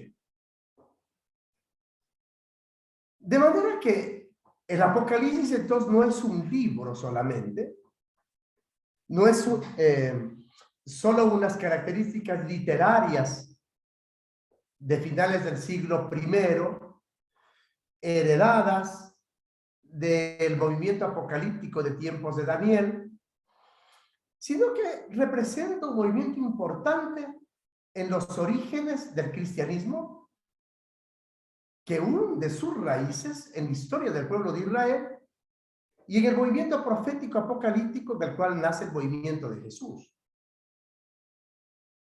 De manera que el Apocalipsis entonces no es un libro solamente, no es solo unas características literarias de finales del siglo I, heredadas del movimiento apocalíptico de tiempos de Daniel, sino que representa un movimiento importante en los orígenes del cristianismo, que hunde sus raíces en la historia del pueblo de Israel y en el movimiento profético apocalíptico del cual nace el movimiento de Jesús.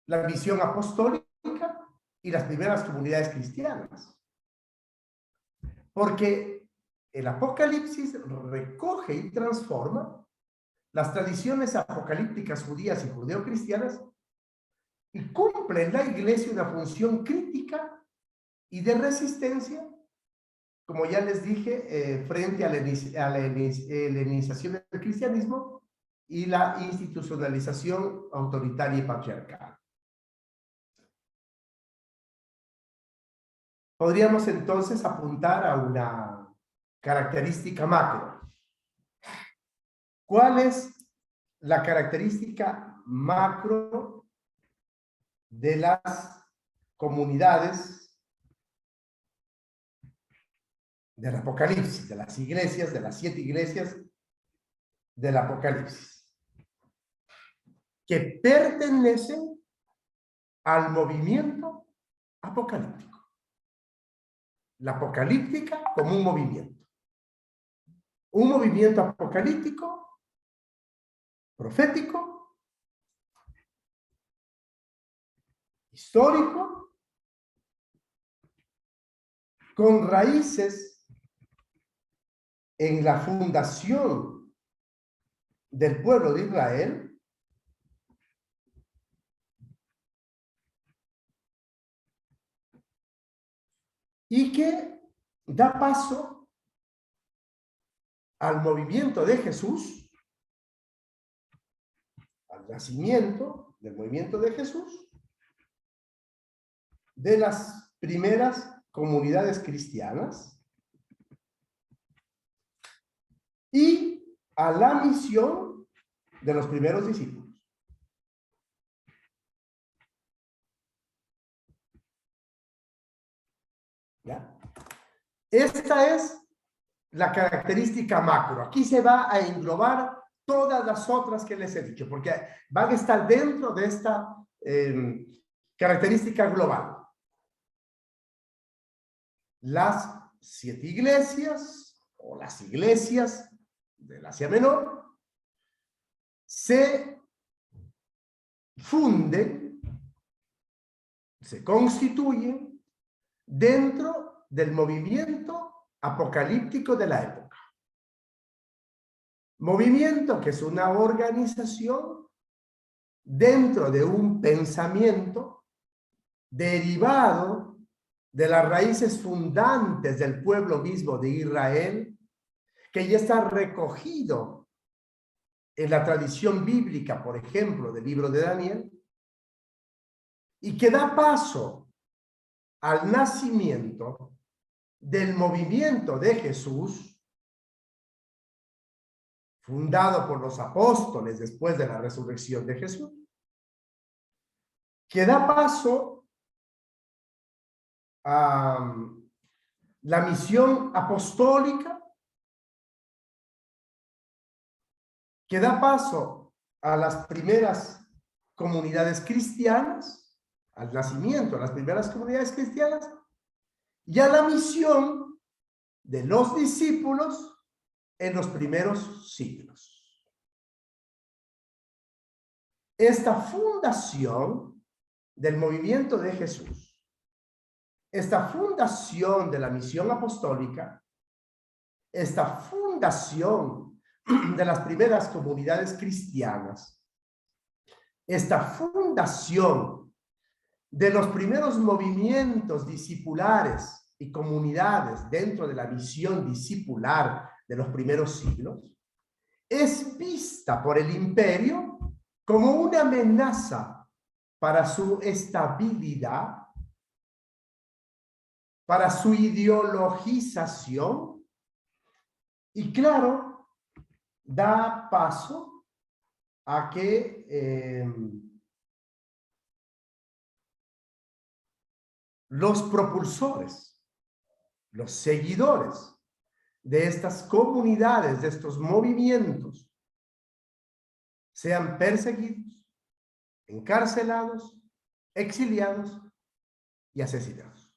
La visión apostólica y las primeras comunidades cristianas. Porque el Apocalipsis recoge y transforma las tradiciones apocalípticas judías y judeocristianas y cumple en la iglesia una función crítica y de resistencia, como ya les dije, frente a la helenización del cristianismo y la institucionalización autoritaria y patriarcal. Podríamos entonces apuntar a una característica macro. ¿Cuál es la característica macro de las comunidades del Apocalipsis, de las iglesias, de las 7 iglesias del Apocalipsis, que pertenecen al movimiento apocalíptico. La apocalíptica como un movimiento. Un movimiento apocalíptico, profético, histórico, con raíces en la fundación del pueblo de Israel, y que da paso al movimiento de Jesús, al nacimiento del movimiento de Jesús, de las primeras comunidades cristianas y a la misión de los primeros discípulos. ¿Ya? Esta es la característica macro. Aquí se va a englobar todas las otras que les he dicho, porque van a estar dentro de esta característica global. Las 7 iglesias, o las iglesias del Asia Menor, se funden, se constituyen dentro del movimiento apocalíptico de la época. Movimiento que es una organización dentro de un pensamiento derivado de las raíces fundantes del pueblo mismo de Israel, que ya está recogido en la tradición bíblica, por ejemplo, del libro de Daniel, y que da paso al nacimiento del movimiento de Jesús, fundado por los apóstoles después de la resurrección de Jesús, que da paso a la misión apostólica, que da paso a las primeras comunidades cristianas, al nacimiento de las primeras comunidades cristianas, y a la misión de los discípulos en los primeros siglos. Esta fundación del movimiento de Jesús, esta fundación de la misión apostólica, esta fundación de las primeras comunidades cristianas, esta fundación de los primeros movimientos discipulares y comunidades dentro de la visión discipular de los primeros siglos, es vista por el imperio como una amenaza para su estabilidad, para su ideologización, y claro, da paso a que los propulsores, los seguidores de estas comunidades, de estos movimientos, sean perseguidos, encarcelados, exiliados y asesinados.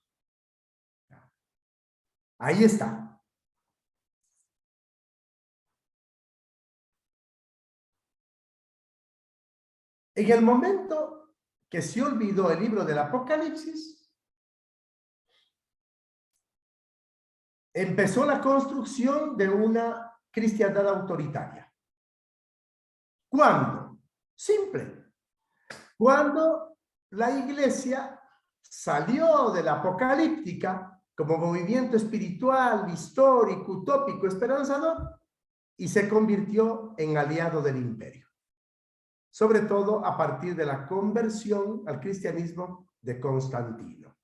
Ahí está. En el momento que se olvidó el libro del Apocalipsis, empezó la construcción de una cristiandad autoritaria. ¿Cuándo? Simple. Cuando la iglesia salió de la apocalíptica como movimiento espiritual, histórico, utópico, esperanzador, y se convirtió en aliado del imperio. Sobre todo a partir de la conversión al cristianismo de Constantino.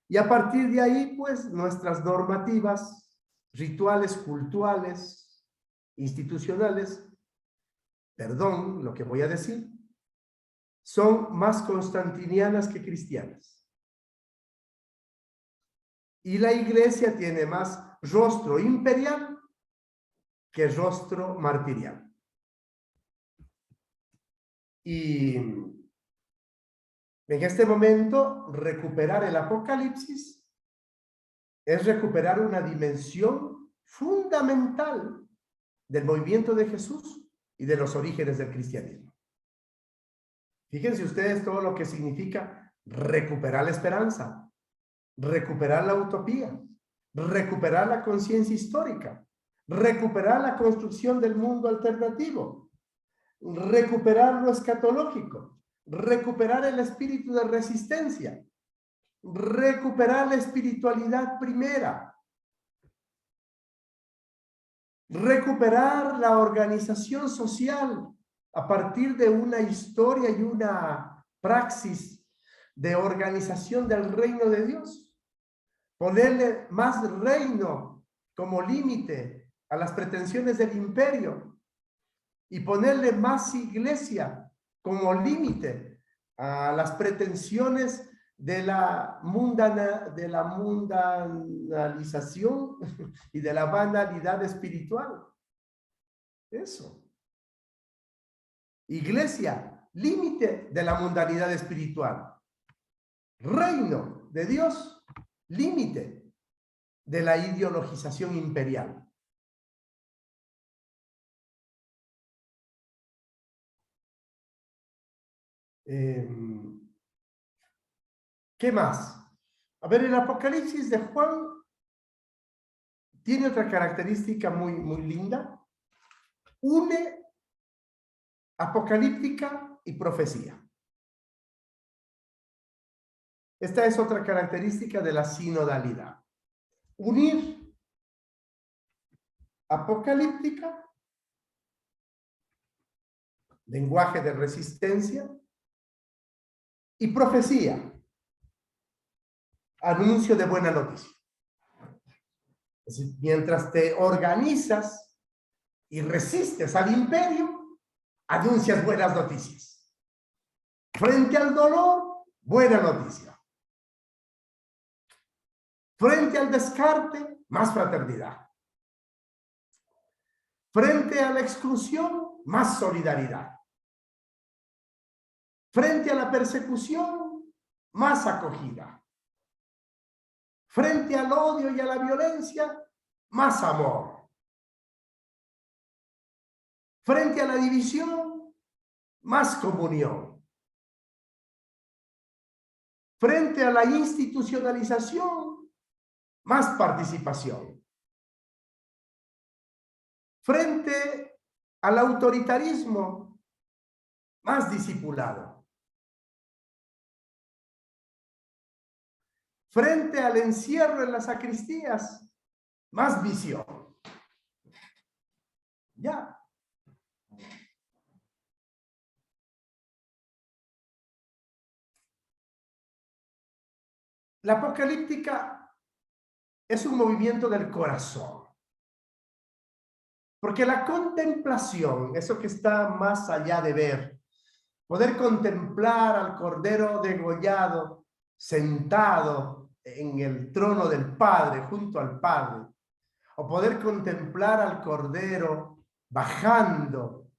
Y a partir de ahí, pues, nuestras normativas, rituales, cultuales, institucionales, perdón lo que voy a decir, son más constantinianas que cristianas. Y la iglesia tiene más rostro imperial que rostro martirial. Y En este momento, recuperar el Apocalipsis es recuperar una dimensión fundamental del movimiento de Jesús y de los orígenes del cristianismo. Fíjense ustedes todo lo que significa recuperar la esperanza, recuperar la utopía, recuperar la conciencia histórica, recuperar la construcción del mundo alternativo, recuperar lo escatológico, recuperar el espíritu de resistencia, recuperar la espiritualidad primera, recuperar la organización social a partir de una historia y una praxis de organización del reino de Dios. Ponerle más reino como límite a las pretensiones del imperio y ponerle más iglesia como límite a las pretensiones de la mundanalización y de la banalidad espiritual. Eso. Iglesia, límite de la mundanidad espiritual. Reino de Dios, límite de la ideologización imperial. ¿Qué más? A ver, el Apocalipsis de Juan tiene otra característica muy linda. Une apocalíptica y profecía. Esta es otra característica de la sinodalidad. Unir apocalíptica, lenguaje de resistencia, y profecía, anuncio de buena noticia. Es decir, mientras te organizas y resistes al imperio, anuncias buenas noticias. Frente al dolor, buena noticia. Frente al descarte, más fraternidad. Frente a la exclusión, más solidaridad. Frente a la persecución, más acogida. Frente al odio y a la violencia, más amor. Frente a la división, más comunión. Frente a la institucionalización, más participación. Frente al autoritarismo, más discipulado. Frente al encierro en las sacristías, más visión. Ya. La apocalíptica es un movimiento del corazón. Porque la contemplación, eso que está más allá de ver, poder contemplar al Cordero degollado, sentado en el trono del Padre, junto al Padre, o poder contemplar al Cordero bajando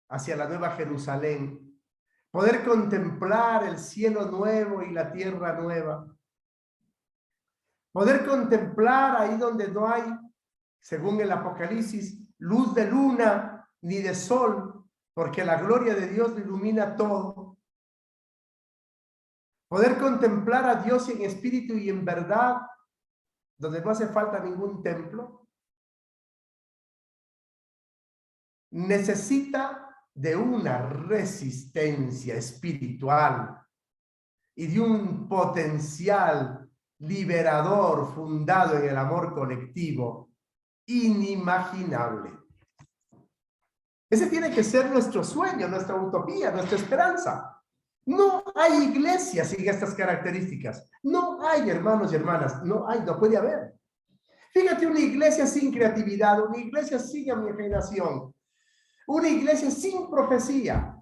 hacia la Nueva Jerusalén, poder contemplar el cielo nuevo y la tierra nueva, poder contemplar ahí donde no hay, según el Apocalipsis, luz de luna ni de sol, porque la gloria de Dios lo ilumina todo. Poder contemplar a Dios en espíritu y en verdad, donde no hace falta ningún templo, necesita de una resistencia espiritual y de un potencial liberador fundado en el amor colectivo inimaginable. Ese tiene que ser nuestro sueño, nuestra utopía, nuestra esperanza. No hay iglesia sin estas características. No hay, hermanos y hermanas, no hay, no puede haber. Fíjate, una iglesia sin creatividad, una iglesia sin imaginación, una iglesia sin profecía,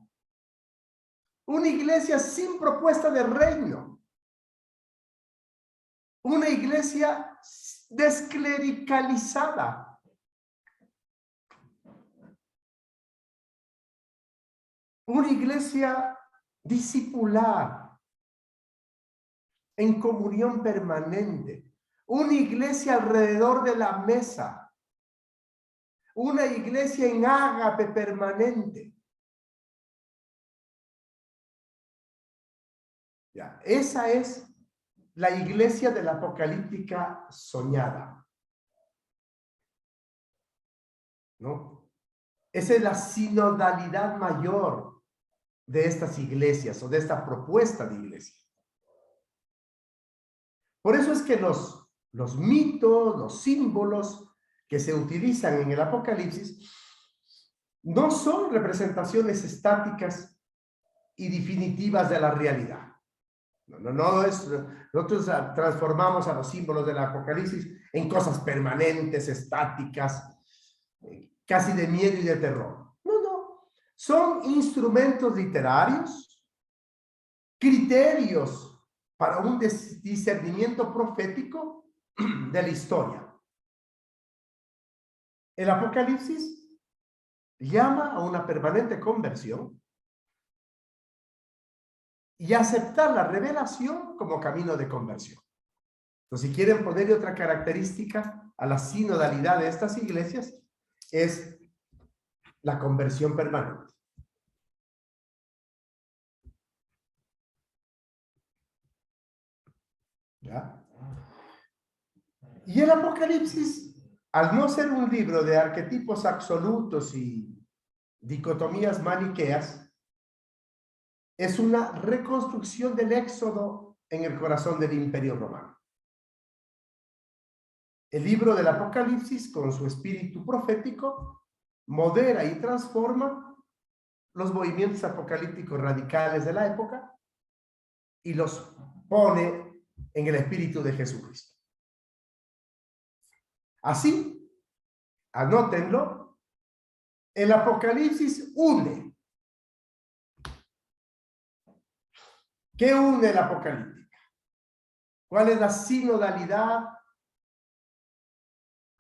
una iglesia sin propuesta de reino, una iglesia desclericalizada. Una iglesia discipular, en comunión permanente, una iglesia alrededor de la mesa, una iglesia en ágape permanente. Ya, esa es la iglesia de la apocalíptica soñada, ¿no? Esa es la sinodalidad mayor de estas iglesias o de esta propuesta de iglesia. Por eso es que los mitos, los símbolos que se utilizan en el Apocalipsis no son representaciones estáticas y definitivas de la realidad. No es, nosotros transformamos a los símbolos del Apocalipsis en cosas permanentes, estáticas, casi de miedo y de terror. No. Son instrumentos literarios, criterios para un discernimiento profético de la historia. El Apocalipsis llama a una permanente conversión y aceptar la revelación como camino de conversión. Entonces, si quieren ponerle otra característica a la sinodalidad de estas iglesias, es la conversión permanente. ¿Ya? Y el Apocalipsis, al no ser un libro de arquetipos absolutos y dicotomías maniqueas, es una reconstrucción del éxodo en el corazón del Imperio Romano. El libro del Apocalipsis, con su espíritu profético, modera y transforma los movimientos apocalípticos radicales de la época y los pone en el espíritu de Jesucristo. Así, anótenlo, el Apocalipsis une. ¿Qué une el Apocalíptica? ¿Cuál es la sinodalidad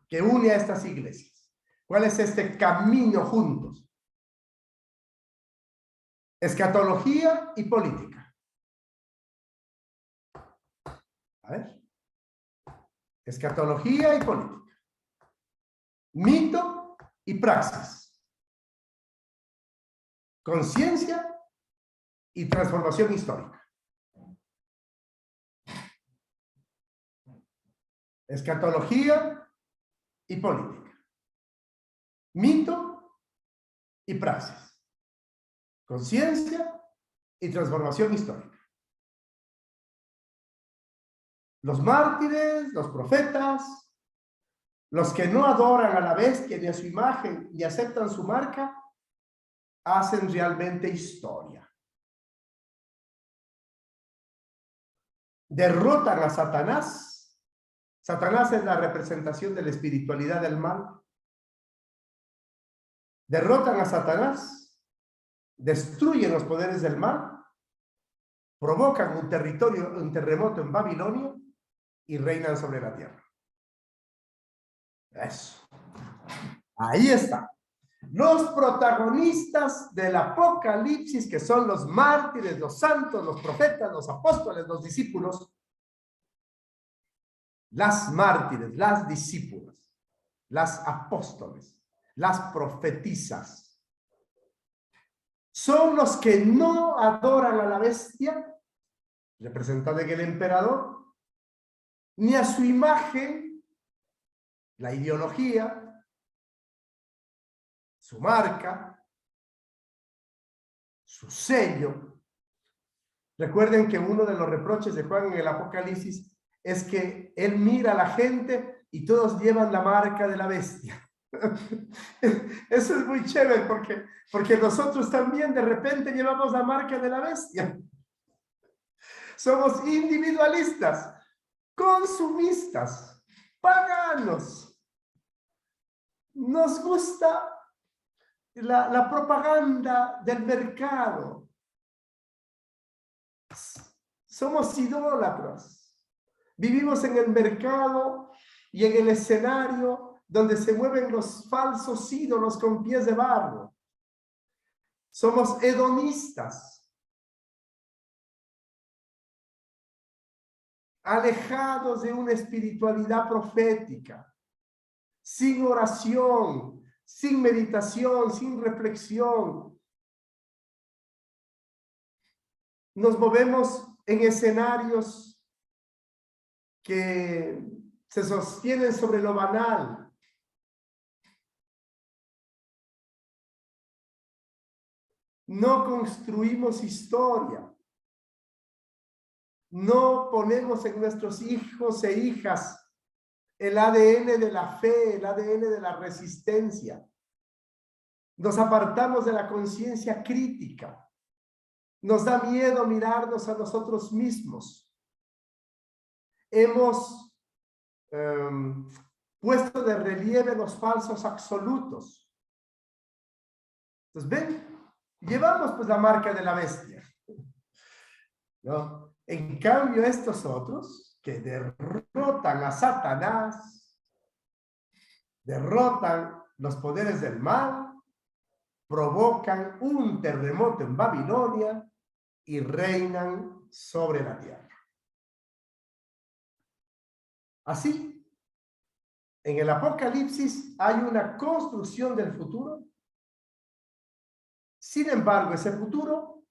que une a estas iglesias? ¿Cuál es este camino juntos? Escatología y política. A ver. Escatología y política. Mito y praxis. Conciencia y transformación histórica. Escatología y política. Mito y praxis. Conciencia y transformación histórica. Los mártires, los profetas, los que no adoran a la bestia ni a su imagen y aceptan su marca, hacen realmente historia. Derrotan a Satanás. Satanás es la representación de la espiritualidad del mal. Derrotan a Satanás, destruyen los poderes del mal, provocan un terremoto en Babilonia y reinan sobre la tierra. Eso. Ahí está. Los protagonistas del Apocalipsis, que son los mártires, los santos, los profetas, los apóstoles, los discípulos. Las mártires, las discípulas, las apóstoles, las profetisas, son los que no adoran a la bestia, representada en el emperador, ni a su imagen, la ideología, su marca, su sello. Recuerden que uno de los reproches de Juan en el Apocalipsis es que él mira a la gente y todos llevan la marca de la bestia. Eso es muy chévere porque nosotros también de repente llevamos la marca de la bestia. Somos individualistas, consumistas, paganos. Nos gusta la propaganda del mercado. Somos idólatras. Vivimos en el mercado y en el escenario donde se mueven los falsos ídolos con pies de barro. Somos hedonistas. alejados de una espiritualidad profética, sin oración, sin meditación, sin reflexión. Nos movemos en escenarios que se sostienen sobre lo banal. No construimos historia. No ponemos en nuestros hijos e hijas el ADN de la fe, el ADN de la resistencia. Nos apartamos de la conciencia crítica. Nos da miedo mirarnos a nosotros mismos. Hemos puesto de relieve los falsos absolutos. Entonces, ven, llevamos pues la marca de la bestia, ¿no? En cambio, estos otros que derrotan a Satanás, derrotan los poderes del mal, provocan un terremoto en Babilonia y reinan sobre la tierra. Así, en el Apocalipsis hay una construcción del futuro. Sin embargo, ese futuro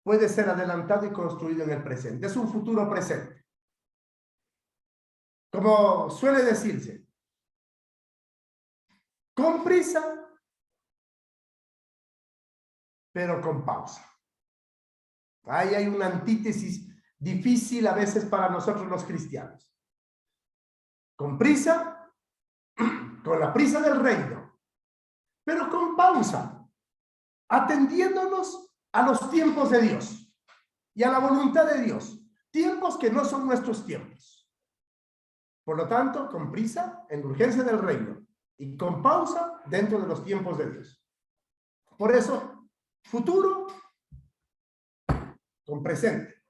puede ser adelantado y construido en el presente. Es un futuro presente. Como suele decirse, con prisa, pero con pausa. Ahí hay una antítesis difícil a veces para nosotros los cristianos. Con prisa, con la prisa del reino, pero con pausa, atendiéndonos a los tiempos de Dios y a la voluntad de Dios, tiempos que no son nuestros tiempos. Por lo tanto, con prisa, en urgencia del reino, y con pausa dentro de los tiempos de Dios. Por eso, futuro con presente.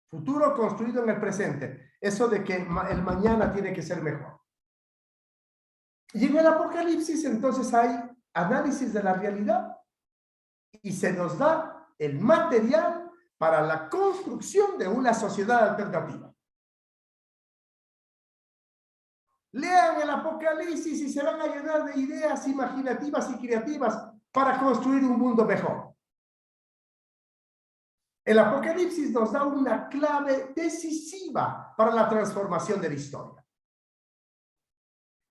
Futuro construido en el presente. Eso de que el mañana tiene que ser mejor. Y en el Apocalipsis entonces hay análisis de la realidad y se nos da el material para la construcción de una sociedad alternativa. Lean el Apocalipsis y se van a llenar de ideas imaginativas y creativas para construir un mundo mejor. El Apocalipsis nos da una clave decisiva para la transformación de la historia.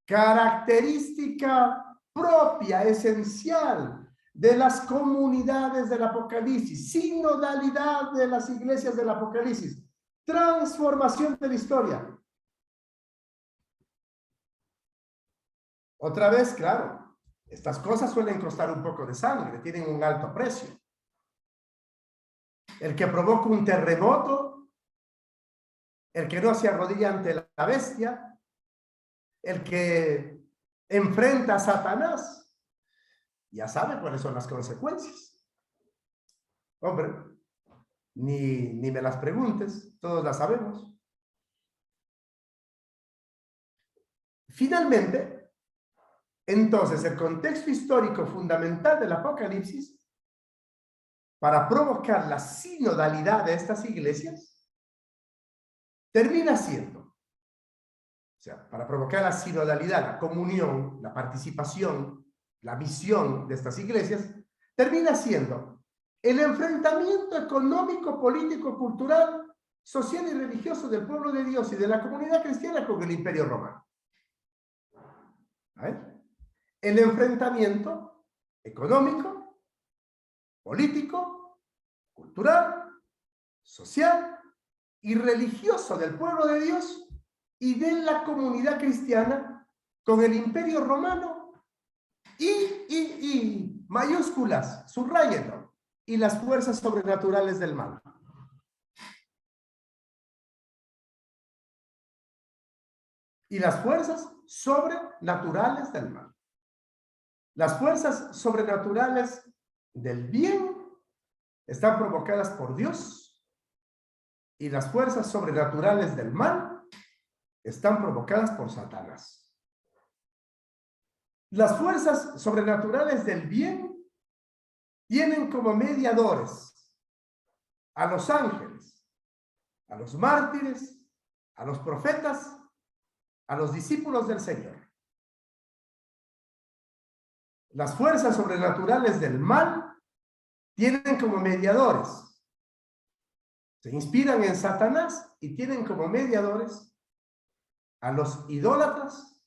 Característica propia, esencial de las comunidades del Apocalipsis, sinodalidad de las iglesias del Apocalipsis, transformación de la historia. Otra vez, claro, estas cosas suelen costar un poco de sangre, tienen un alto precio. El que provoca un terremoto, el que no se arrodilla ante la bestia, el que enfrenta a Satanás, ya sabe cuáles son las consecuencias. Hombre, ni me las preguntes, todos las sabemos. Finalmente, entonces, el contexto histórico fundamental del Apocalipsis para provocar la sinodalidad de estas iglesias termina siendo, o sea, para provocar la sinodalidad, la comunión, la participación, la visión de estas iglesias, termina siendo el enfrentamiento económico, político, cultural, social y religioso del pueblo de Dios y de la comunidad cristiana con el Imperio Romano. El enfrentamiento económico, político, cultural, social y religioso del pueblo de Dios y de la comunidad cristiana con el Imperio Romano y mayúsculas, subrayenlo, y las fuerzas sobrenaturales del mal. Y las fuerzas sobrenaturales del mal. Las fuerzas sobrenaturales del bien están provocadas por Dios y las fuerzas sobrenaturales del mal están provocadas por Satanás. Las fuerzas sobrenaturales del bien tienen como mediadores a los ángeles, a los mártires, a los profetas, a los discípulos del Señor. Las fuerzas sobrenaturales del mal tienen como mediadores. Se inspiran en Satanás y tienen como mediadores a los idólatras,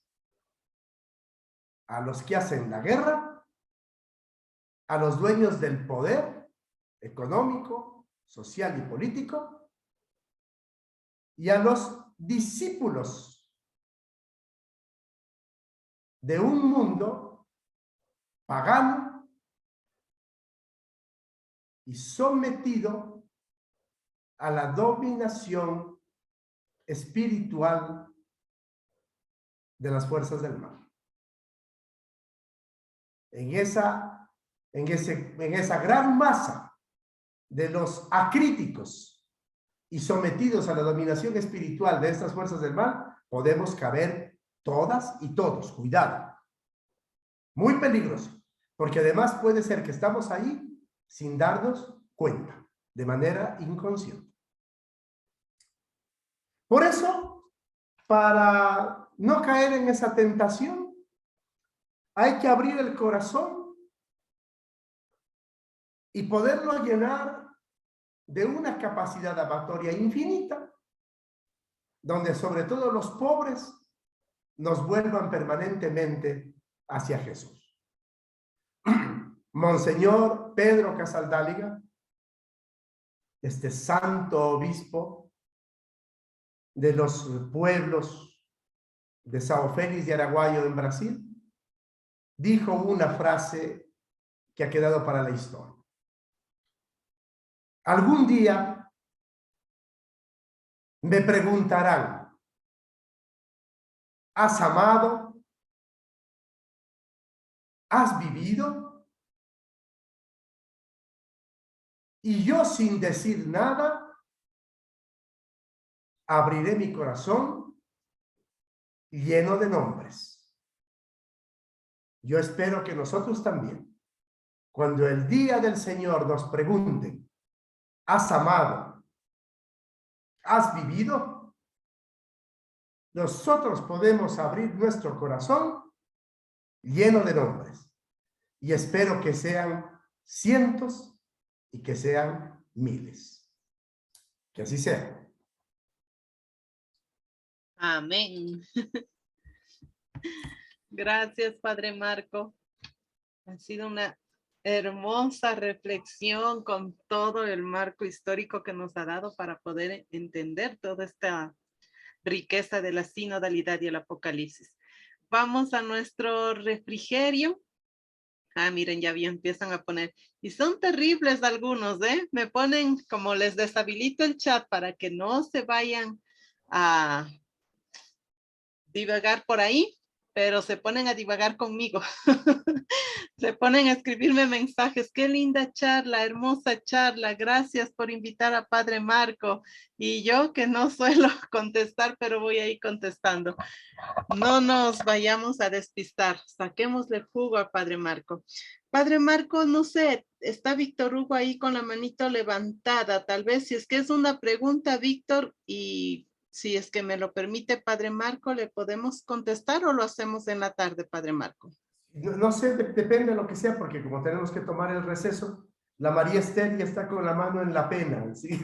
a los que hacen la guerra, a los dueños del poder económico, social y político, y a los discípulos de un mundo pagano y sometido a la dominación espiritual de las fuerzas del mal. En esa gran masa de los acríticos y sometidos a la dominación espiritual de estas fuerzas del mal, podemos caber todas y todos. Cuidado. Muy peligroso, porque además puede ser que estamos ahí sin darnos cuenta, de manera inconsciente. Por eso, para no caer en esa tentación, hay que abrir el corazón y poderlo llenar de una capacidad amatoria infinita, donde sobre todo los pobres nos vuelvan permanentemente hacia Jesús. Monseñor Pedro Casaldáliga, este santo obispo de los pueblos de São Félix de Araguaio en Brasil, dijo una frase que ha quedado para la historia. Algún día me preguntarán, ¿has amado? ¿Has vivido? Y yo, sin decir nada, abriré mi corazón lleno de nombres. Yo espero que nosotros también, cuando el día del Señor nos pregunten, ¿has amado? ¿Has vivido? Nosotros podemos abrir nuestro corazón lleno de nombres. Y espero que sean cientos y que sean miles. Que así sea. Amén. Gracias, Padre Marco. Ha sido una hermosa reflexión con todo el marco histórico que nos ha dado para poder entender toda esta riqueza de la sinodalidad y el Apocalipsis. Vamos a nuestro refrigerio. Ah, miren, ya bien empiezan a poner. Y son terribles algunos, ¿eh? Me ponen, como les deshabilito el chat para que no se vayan a divagar por ahí, pero se ponen a divagar conmigo. Se ponen a escribirme mensajes. Qué linda charla, hermosa charla. Gracias por invitar a Padre Marco. Y yo que no suelo contestar, pero voy a ir contestando. No nos vayamos a despistar. Saquémosle jugo a Padre Marco. Padre Marco, no sé, está Víctor Hugo ahí con la manito levantada. Tal vez si es que es una pregunta, Víctor, y si es que me lo permite, Padre Marco, ¿le podemos contestar o lo hacemos en la tarde, Padre Marco? No sé, depende de lo que sea, porque como tenemos que tomar el receso, la María Esther ya está con la mano en la pena. ¿Sí?